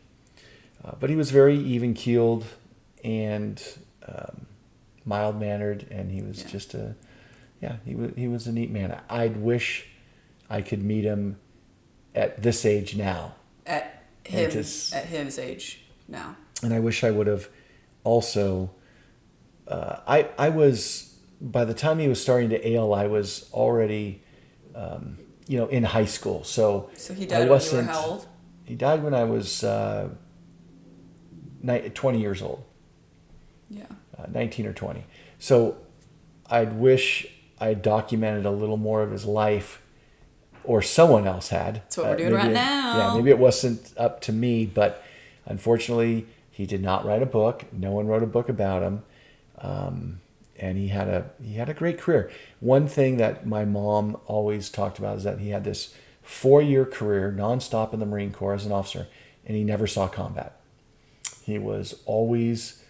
But he was very even-keeled and mild-mannered, and he was he was a neat man. I'd wish I could meet him at this age now. At his age now. And I wish I would have also. I was, by the time he was starting to ail, I was already, in high school. So he died when you were how old? He died when I was 20 years old. Yeah. 19 or 20. So I'd wish I documented a little more of his life, or someone else had. That's what we're doing right now. Yeah, maybe it wasn't up to me, but unfortunately, he did not write a book. No one wrote a book about him, and he had a great career. One thing that my mom always talked about is that he had this 4-year career nonstop in the Marine Corps as an officer, and he never saw combat. He was always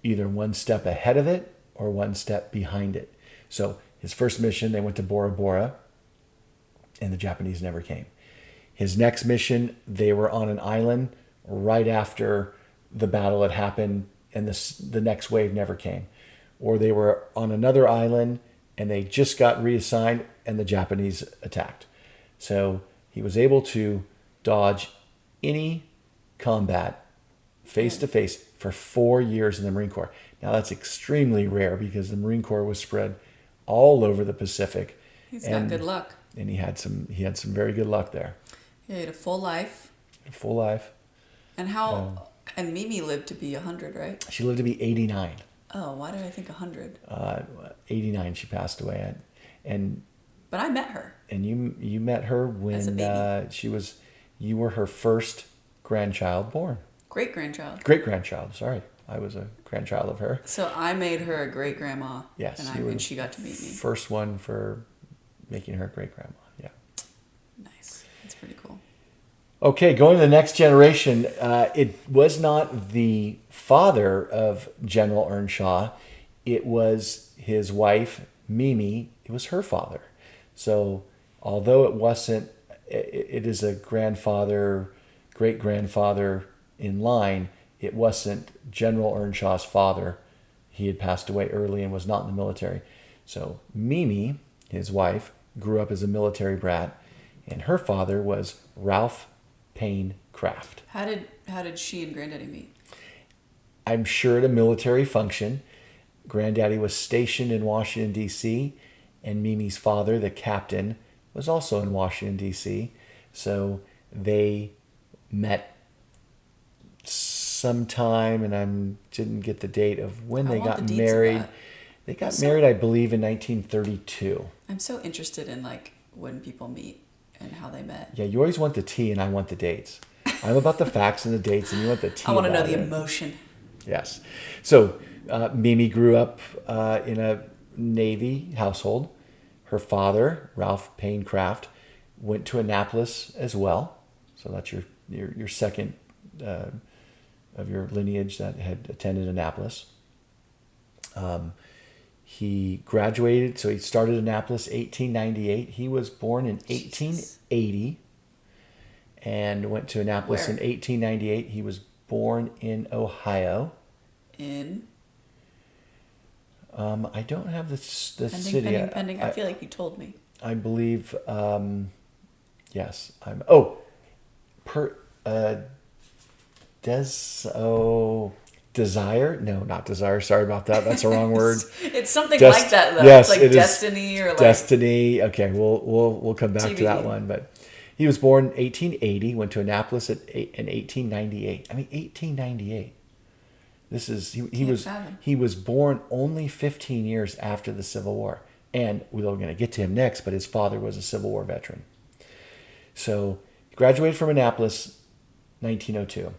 either one step ahead of it or one step behind it. So his first mission, they went to Bora Bora, and the Japanese never came. His next mission, they were on an island right after the battle had happened, and the next wave never came. Or they were on another island, and they just got reassigned, and the Japanese attacked. So he was able to dodge any combat face to face for 4 years in the Marine Corps. Now that's extremely rare because the Marine Corps was spread all over the Pacific. He's got good luck. And he had some very good luck there. Yeah, he had a full life. Full life. And and Mimi lived to be 100, right? She lived to be 89. Oh, why did I think 100? 89 she passed away at. But I met her. And you met her when As a baby. You were her first grandchild born. Great-grandchild. Great-grandchild, sorry. I was a grandchild of her. So I made her a great-grandma. Yes. And she got to meet me. First one for making her great-grandma, yeah. Nice. That's pretty cool. Okay, going to the next generation. It was not the father of General Earnshaw. It was his wife, Mimi. It was her father. So although it wasn't it is a grandfather, great grandfather in line. It wasn't General Earnshaw's father. He had passed away early and was not in the military. So Mimi, his wife, grew up as a military brat, and her father was Ralph Payne Craft. How did she and Granddaddy meet? I'm sure at a military function. Granddaddy was stationed in Washington, D.C., and Mimi's father, the captain, was also in Washington, D.C. So they met sometime, and I didn't get the date of when they got married. They got married, I believe, in 1932. I'm so interested in like when people meet and how they met. Yeah, you always want the tea, and I want the dates. I'm about the facts and the dates, and you want the tea. I want to know the emotion. Yes. So Mimi grew up in a Navy household. Her father, Ralph Payne Craft, went to Annapolis as well. So that's your second of your lineage that had attended Annapolis. He graduated, so he started Annapolis 1898. He was born in 1880 and went to Annapolis in 1898. He was born in Ohio. In? I don't have the city. Pending. I feel like you told me. I believe, yes. Desire? No, not desire. Sorry about that. That's the wrong word. It's something like that, though. Yes, it's like destiny or like destiny. Okay, we'll come back TBD. to that one. But he was born in 1880. Went to Annapolis in 1898. I mean, 1898. This is he was born only 15 years after the Civil War, and we're going to get to him next. But his father was a Civil War veteran. So he graduated from Annapolis, 1902.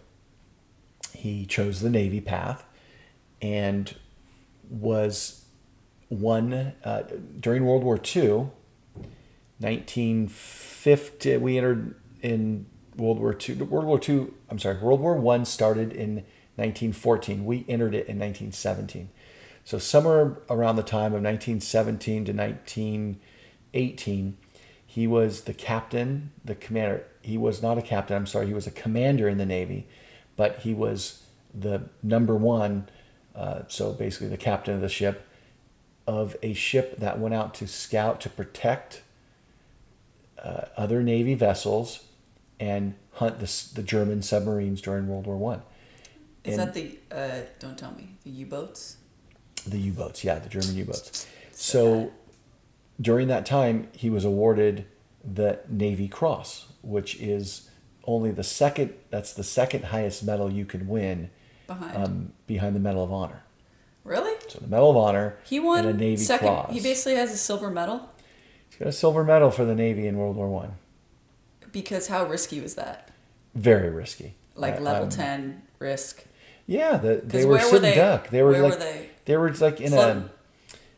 He chose the Navy path, and was during World War II. 1950, we entered in World War II. World War I started in 1914. We entered it in 1917. So somewhere around the time of 1917 to 1918, he was the captain, the commander. He was not a captain, he was a commander in the Navy, but he was the number one, so basically the captain of the ship, of a ship that went out to scout to protect other Navy vessels and hunt the German submarines during World War I. Is that the, don't tell me, the U-boats? The U-boats, yeah, the German U-boats. So during that time, he was awarded the Navy Cross, which is only that's the second highest medal you can win behind the Medal of Honor. Really? So the Medal of Honor and a Navy Cross. He basically has a silver medal? He's got a silver medal for the Navy in World War I. Because how risky was that? Very risky. Like level 10 risk? Yeah, they were sitting duck. They were They were like floating?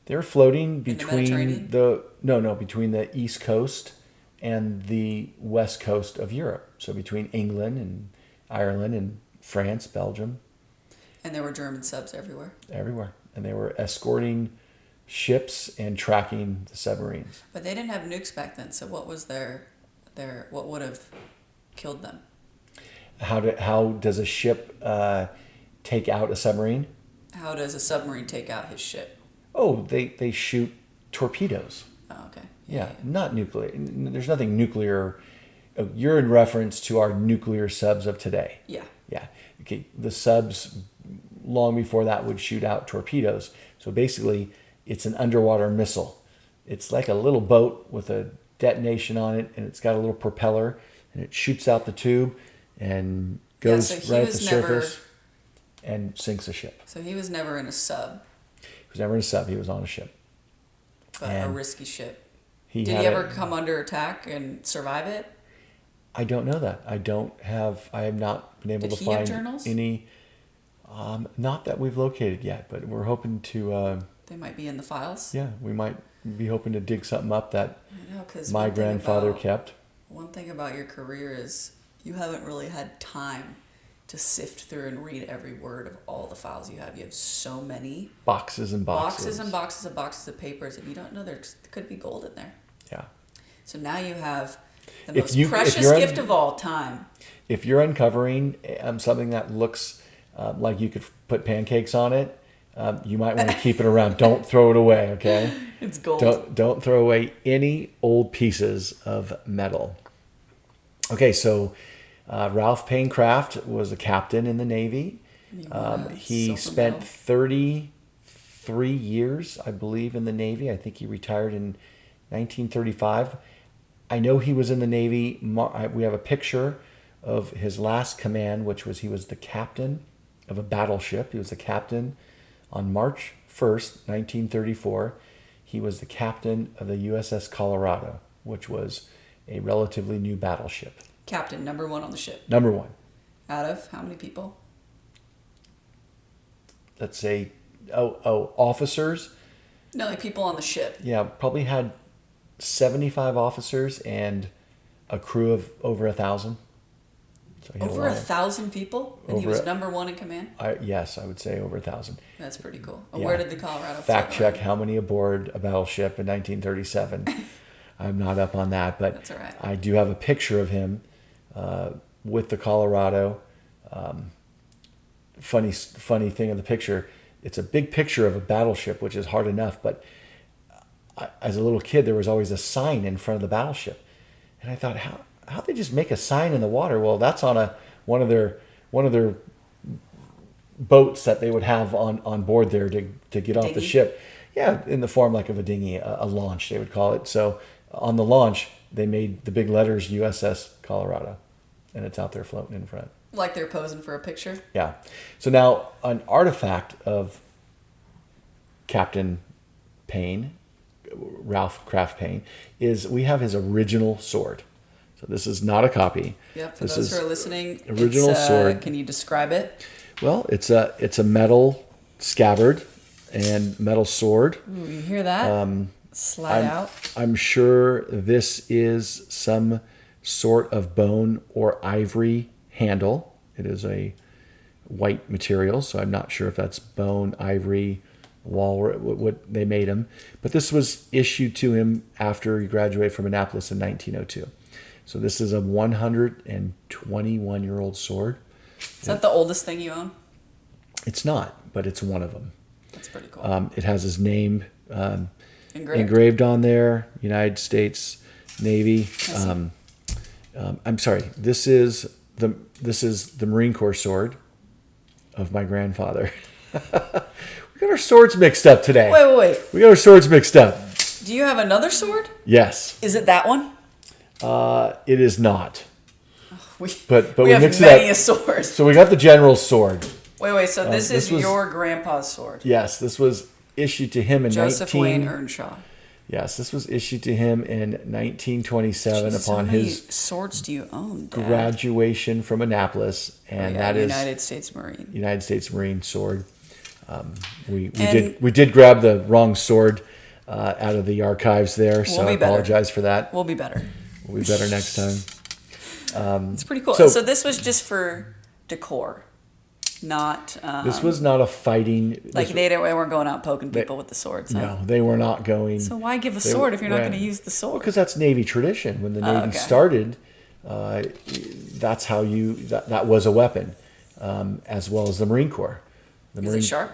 They were floating between the between the East Coast and the West Coast of Europe. So between England and Ireland and France, Belgium. And there were German subs everywhere. Everywhere. And they were escorting ships and tracking the submarines. But they didn't have nukes back then, so what was what would have killed them? How does a ship take out a submarine? How does a submarine take out his ship? Oh, they shoot torpedoes. Oh, okay. Yeah, not nuclear. There's nothing nuclear. Oh, you're in reference to our nuclear subs of today. Yeah. Yeah. Okay. The subs long before that would shoot out torpedoes. So basically, it's an underwater missile. It's like a little boat with a detonation on it, and it's got a little propeller, and it shoots out the tube and goes right at the surface and sinks a ship. So he was never in a sub. He was never in a sub. He was on a ship. But a risky ship. Did he ever come under attack and survive it? I don't know that. I have not been able to find journals? any. Not that we've located yet, but we're hoping to. They might be in the files. Yeah, we might be hoping to dig something up that my grandfather kept. One thing about your career is you haven't really had time to sift through and read every word of all the files you have. You have so many boxes and boxes. Boxes and boxes and boxes of papers, and you don't know there could be gold in there. Yeah. So now you have The If most you- if precious you're un- gift of all time. If you're uncovering something that looks like you could put pancakes on it, you might want to keep it around. Don't throw it away, okay? It's gold. Don't throw away any old pieces of metal. Okay, so Ralph Payne Craft was a captain in the Navy. He silver spent medal. 33 years, I believe, in the Navy. I think he retired in 1935. I know he was in the Navy. We have a picture of his last command, which was he was the captain of a battleship. He was the captain on March 1st, 1934. He was the captain of the USS Colorado, which was a relatively new battleship. Captain, number one on the ship. Number one. Out of how many people? Let's say, officers. No, like people on the ship. Yeah, probably had 75 officers and a crew of over 1,000. So he had Over lot of- 1,000 people? And he Over was a- number one in command? Yes, I would say over 1,000. That's pretty cool. Yeah. Where did the Colorado Fact float check around? how many aboard a battleship in 1937. I'm not up on that, but That's all right. I do have a picture of him with the Colorado. Funny thing in the picture, it's a big picture of a battleship, which is hard enough, but as a little kid, there was always a sign in front of the battleship. And I thought, how they just make a sign in the water? Well, that's on one of their boats that they would have on board there to get off the Dinghy? ship. Yeah, in the form like of a dinghy, a launch, they would call it. So on the launch, they made the big letters USS Colorado, and it's out there floating in front. Like they're posing for a picture? Yeah. So now an artifact of Captain Payne, Ralph Craft Payne, is we have his original sword. So this is not a copy. Yep, for This those is who are listening. original sword. Can you describe it? Well, it's a metal scabbard and metal sword. Ooh, you hear that? Slide out. I'm sure this is some sort of bone or ivory handle. It is a white material, so I'm not sure if that's bone, ivory, what they made him. But this was issued to him after he graduated from Annapolis in 1902. So this is a 121-year-old sword. Is that the oldest thing you own? It's not, but it's one of them. That's pretty cool. It has his name Engraved. engraved on there, United States Navy. I'm sorry. This is the Marine Corps sword of my grandfather. We got our swords mixed up today. Wait. We got our swords mixed up. Do you have another sword? Yes. Is it that one? It is not. We, But we we have mixed many it a up. sword. So we got the general's sword. Wait. So this this is was- your grandpa's sword. Yes, this was issued to him in Joseph Wayne Earnshaw. Yes, this was issued to him in 1927 Jeez, upon how many his swords do you own, Dad? graduation from Annapolis, and that is United States Marine. United States Marine sword. We And- did grab the wrong sword out of the archives there, so We'll I be better. apologize for that. We'll be better. We'll be better next time. It's pretty cool. so- So this was just for decor, not This was not a fighting. like this- they weren't going out poking people with the swords. Huh? no, they were not going. So why give a they sword if you're not ran- going to use the sword? Because that's Navy tradition. When the Navy okay. started, that's how that was a weapon, as well as the Marine Corps. The Is it sharp?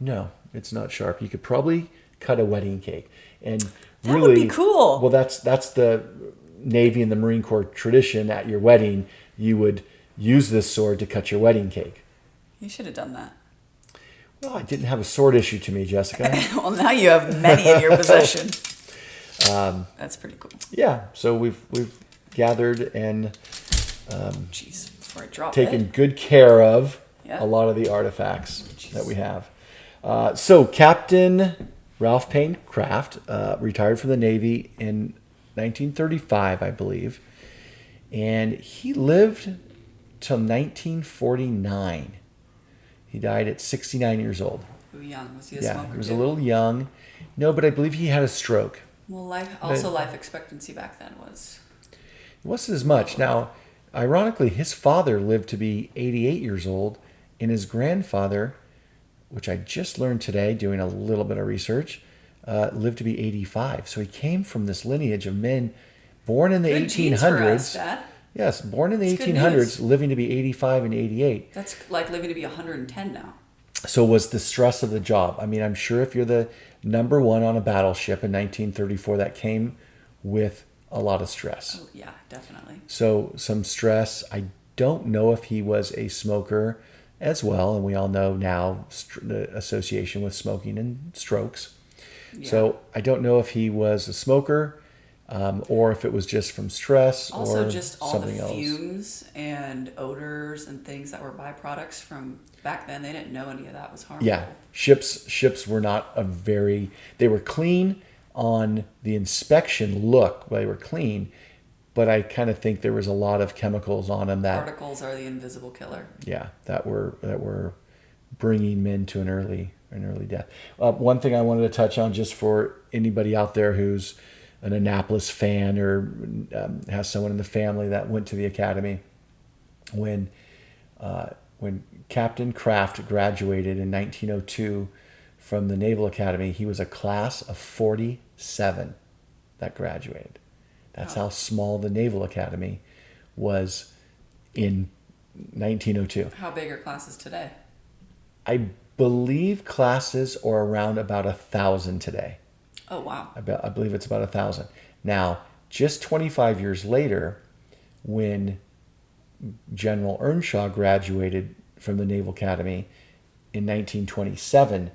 No, it's not sharp. You could probably cut a wedding cake, and That really, would be cool. Well, that's the Navy and the Marine Corps tradition. At your wedding, you would use this sword to cut your wedding cake. You should have done that. Well, I didn't have a sword issued to me, Jessica. Well, now you have many in your possession. That's pretty cool. Yeah, so we've gathered and Jeez, before I drop taken it. good care of Yeah. a lot of the artifacts that we have. So Captain Ralph Payne Craft retired from the Navy in 1935, I believe, and he lived till 1949. He died at 69 years old. Ooh, young. Was he a Yeah, smoker he was too? a little young. No, but I believe he had a stroke. Well, life expectancy back then was. It wasn't as much. Now, ironically, his father lived to be 88 years old, and his grandfather, which I just learned today doing a little bit of research, lived to be 85. So he came from this lineage of men born in the Good genes for us, 1800s. Dad. Yes, born in the That's good 1800s, news. living to be 85 and 88. That's like living to be 110 now. So was the stress of the job. I mean, I'm sure if you're the number one on a battleship in 1934, that came with a lot of stress. Oh, yeah, definitely. So some stress. I don't know if he was a smoker as well, and we all know now the association with smoking and strokes. Yeah. So I don't know if he was a smoker, or if it was just from stress, Also, or just all the something else. fumes and odors and things that were byproducts from back then. They didn't know any of that was harmful. Yeah, ships were not they were clean on the inspection look. They were clean, but I kind of think there was a lot of chemicals on them that Particles are the invisible killer. that were bringing men to an early death. One thing I wanted to touch on, just for anybody out there who's an Annapolis fan or has someone in the family that went to the academy, when Captain Kraft graduated in 1902 from the Naval Academy, he was a class of 47 that graduated. That's how small the Naval Academy was in 1902. How big are classes today? I believe classes are around about 1,000 today. Oh, wow. I believe it's about 1,000. Now, just 25 years later, when General Earnshaw graduated from the Naval Academy in 1927,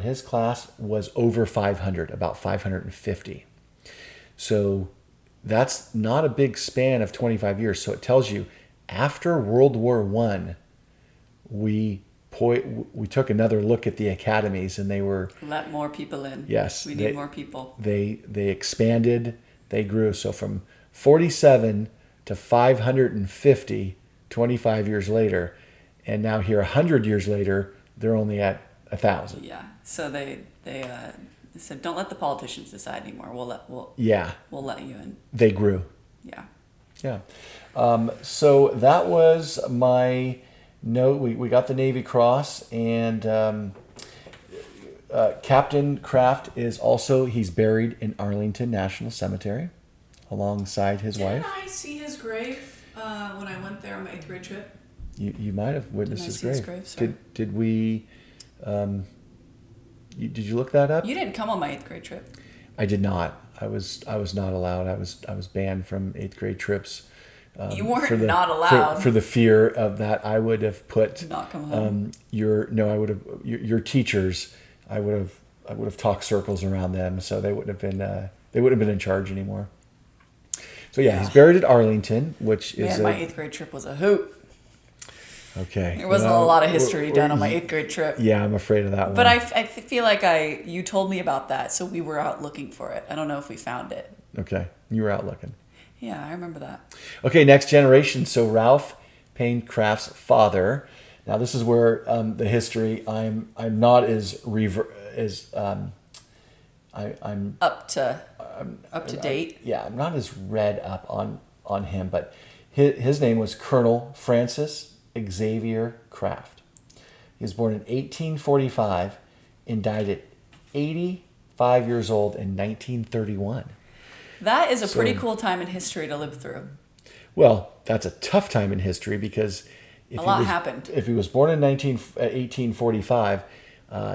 his class was over 500, about 550. So that's not a big span of 25 years. So it tells you, after World War I, we took another look at the academies, and they were... Let more people in. Yes. We need more people. They expanded, they grew. So from 47 to 550, 25 years later, and now here 100 years later, they're only at 1,000. Yeah. So they said, don't let the politicians decide anymore. We'll let you in. They grew. Yeah. Yeah. So that was my note. We got the Navy Cross, and Captain Kraft is also, he's buried in Arlington National Cemetery alongside his wife. Didn't I see his grave when I went there on my 8th grade trip? You might have witnessed his grave. Sorry. Did we? Did you look that up? You didn't come on my 8th grade trip. I did not. I was not allowed. I was banned from 8th grade trips. You weren't not allowed. For the fear of that. I would have put not come home. Your teachers. I would have talked circles around them, so they wouldn't have been in charge anymore. So yeah, he's buried at Arlington, which is my 8th grade trip was a hoot. Okay. There wasn't a lot of history done on my 8th grade trip. Yeah, I'm afraid of that one. But I feel like you told me about that, so we were out looking for it. I don't know if we found it. Okay, you were out looking. Yeah, I remember that. Okay, next generation. So Ralph Payne Kraft's father. Now this is where the history. I'm not I'm up to date. Yeah, I'm not as read up on him, but his name was Colonel Francis Xavier Kraft. He was born in 1845 and died at 85 years old in 1931. That is a pretty cool time in history to live through. Well, that's a tough time in history, because a lot happened. If he was born in 1845,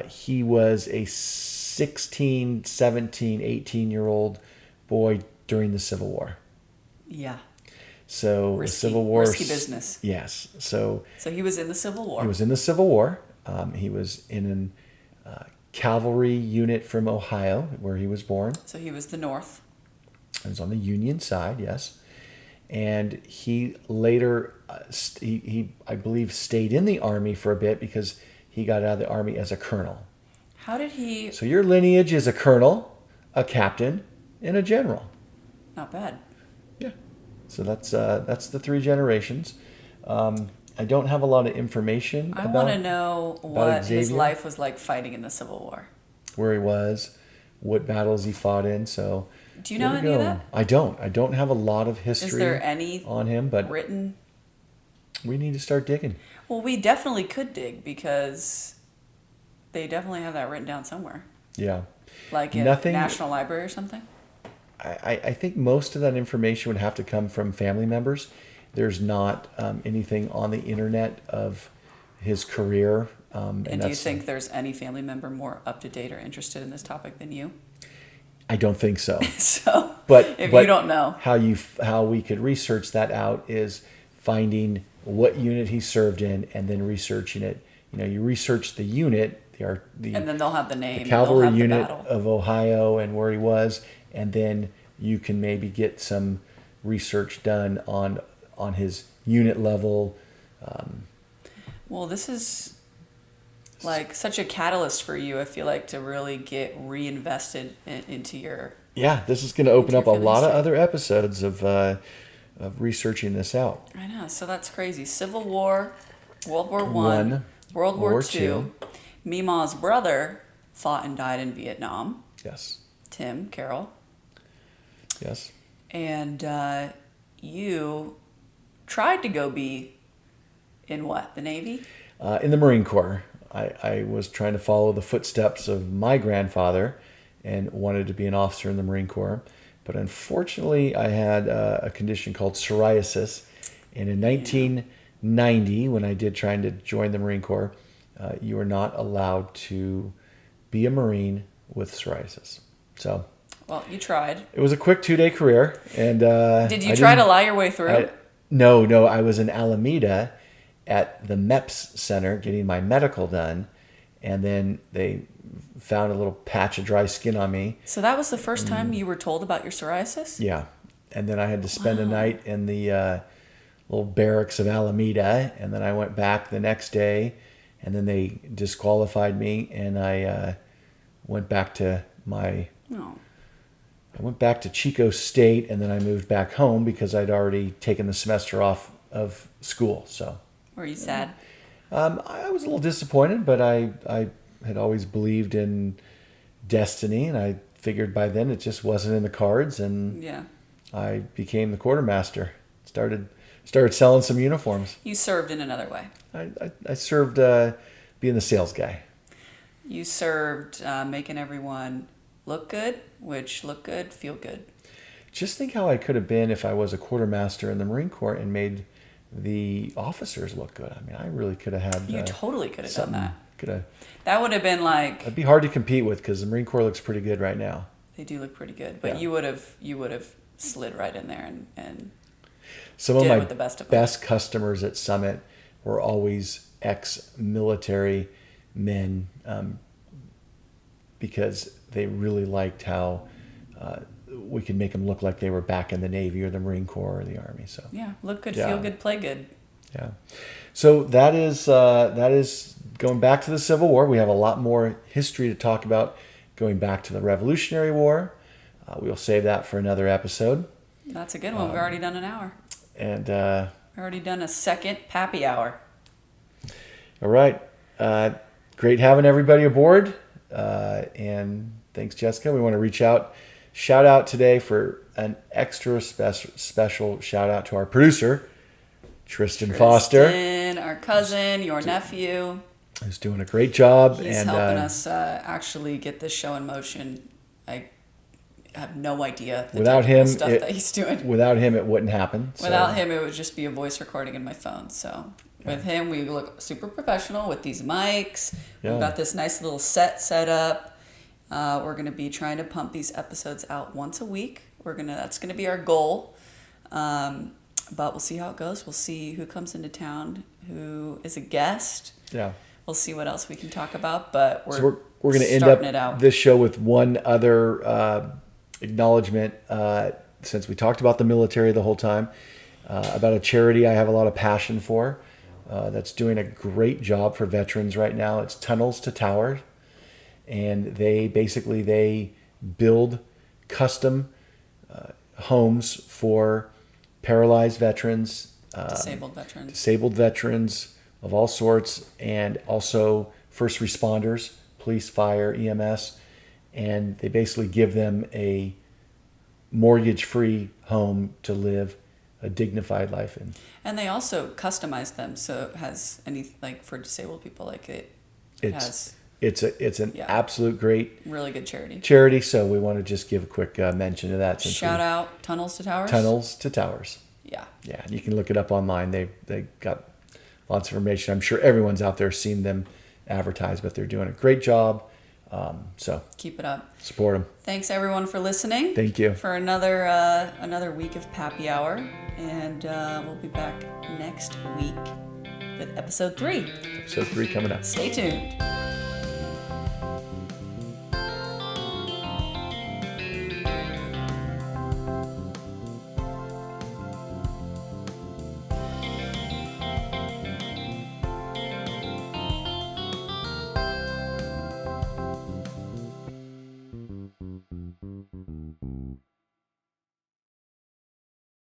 he was a 16, 17, 18-year-old boy during the Civil War. Yeah. So the Civil War... Risky business. Yes. So he was in the Civil War. He was in the Civil War. He was in a cavalry unit from Ohio, where he was born. So he was the North. He was on the Union side, yes. And he later, I believe, stayed in the Army for a bit, because he got out of the Army as a colonel. How did he... So your lineage is a colonel, a captain, and a general. Not bad. Yeah. So that's the 3 generations. I don't have a lot of information I want to know what Xavier, his life was like fighting in the Civil War. Where he was, what battles he fought in. So do you know any of that? I don't. I don't have a lot of history. Is there any on him? But written? We need to start digging. Well, we definitely could dig, because they definitely have that written down somewhere. Yeah. Like in National Library or something? I think most of that information would have to come from family members. There's not anything on the internet of his career. And do you think there's any family member more up to date or interested in this topic than you? I don't think so. So, But if you don't know, how we could research that out is finding what unit he served in and then researching it. You research the unit, and then they'll have the name, the cavalry and they'll have unit the battle. of Ohio and where he was, and then you can maybe get some research done on his unit level. Well, this is like such a catalyst for you, I feel like, to really get reinvested into your... Yeah, this is going to open up a lot of history. other episodes of researching this out. I know, so that's crazy. Civil War, World War One, World War Two. Meemaw's brother fought and died in Vietnam. Yes. Tim Carroll. Yes. And you tried to go be in what? The Navy? In the Marine Corps. I was trying to follow the footsteps of my grandfather and wanted to be an officer in the Marine Corps. But unfortunately, I had a condition called psoriasis. And in 1990, when I did trying to join the Marine Corps, you are not allowed to be a Marine with psoriasis. So... Well, you tried. It was a quick 2-day career. And did you try to lie your way through? No. I was in Alameda at the MEPS Center getting my medical done. And then they found a little patch of dry skin on me. So that was the first time you were told about your psoriasis? Yeah. And then I had to spend a night in the little barracks of Alameda. And then I went back the next day. And then they disqualified me. And I went back to my... No. I went back to Chico State, and then I moved back home because I'd already taken the semester off of school. So, Were you sad? I was a little disappointed, but I had always believed in destiny, and I figured by then it just wasn't in the cards, and Yeah. I became the quartermaster. Started selling some uniforms. You served in another way. I served being the sales guy. You served making everyone look good, which look good, feel good. Just think how I could have been if I was a quartermaster in the Marine Corps and made the officers look good. I mean, I really could have had... You totally could have done that. That would have been like... It'd be hard to compete with because the Marine Corps looks pretty good right now. They do look pretty good, but Yeah. you would have slid right in there and Some of did it my with the best of them. best customers at Summit were always ex-military men because they really liked how we could make them look like they were back in the Navy or the Marine Corps or the Army. So Yeah, look good, Yeah. feel good, play good. yeah, so that is going back to the Civil War. We have a lot more history to talk about going back to the Revolutionary War. We'll save that for another episode. That's a good one. We've already done an hour. And We've already done a second Pappy hour. all right, great having everybody aboard. And thanks, Jessica. We want to shout out today for an extra special shout out to our producer, Tristan Foster. Tristan, our cousin, your nephew. Who's doing a great job. He's and helping us actually get this show in motion. I have no idea the without technical him, stuff that he's doing. Without him, it wouldn't happen. Without him, it would just be a voice recording in my phone. So with him, we look super professional with these mics. Yeah. We've got this nice little set up. We're going to be trying to pump these episodes out once a week. That's going to be our goal. But we'll see how it goes. We'll see who comes into town, who is a guest. Yeah. We'll see what else we can talk about. But we're going to end up this show with one other acknowledgement, since we talked about the military the whole time, about a charity I have a lot of passion for, that's doing a great job for veterans right now. It's Tunnels to Towers, and they build custom homes for paralyzed veterans, disabled veterans of all sorts, and also first responders, police, fire, EMS, and they basically give them a mortgage-free home to live a dignified life in. And they also customize them so it has for disabled people, it has It's an Yeah. absolute great Really good charity. charity. So we want to just give a quick mention to that. Shout out Tunnels to Towers. Tunnels to Towers. Yeah. Yeah, and you can look it up online. They got lots of information. I'm sure everyone's out there seen them advertised, but they're doing a great job. So Keep it up. support them. Thanks everyone for listening. Thank you. For another week of Pappy Hour, and we'll be back next week with episode 3. Episode 3 coming up. Stay tuned.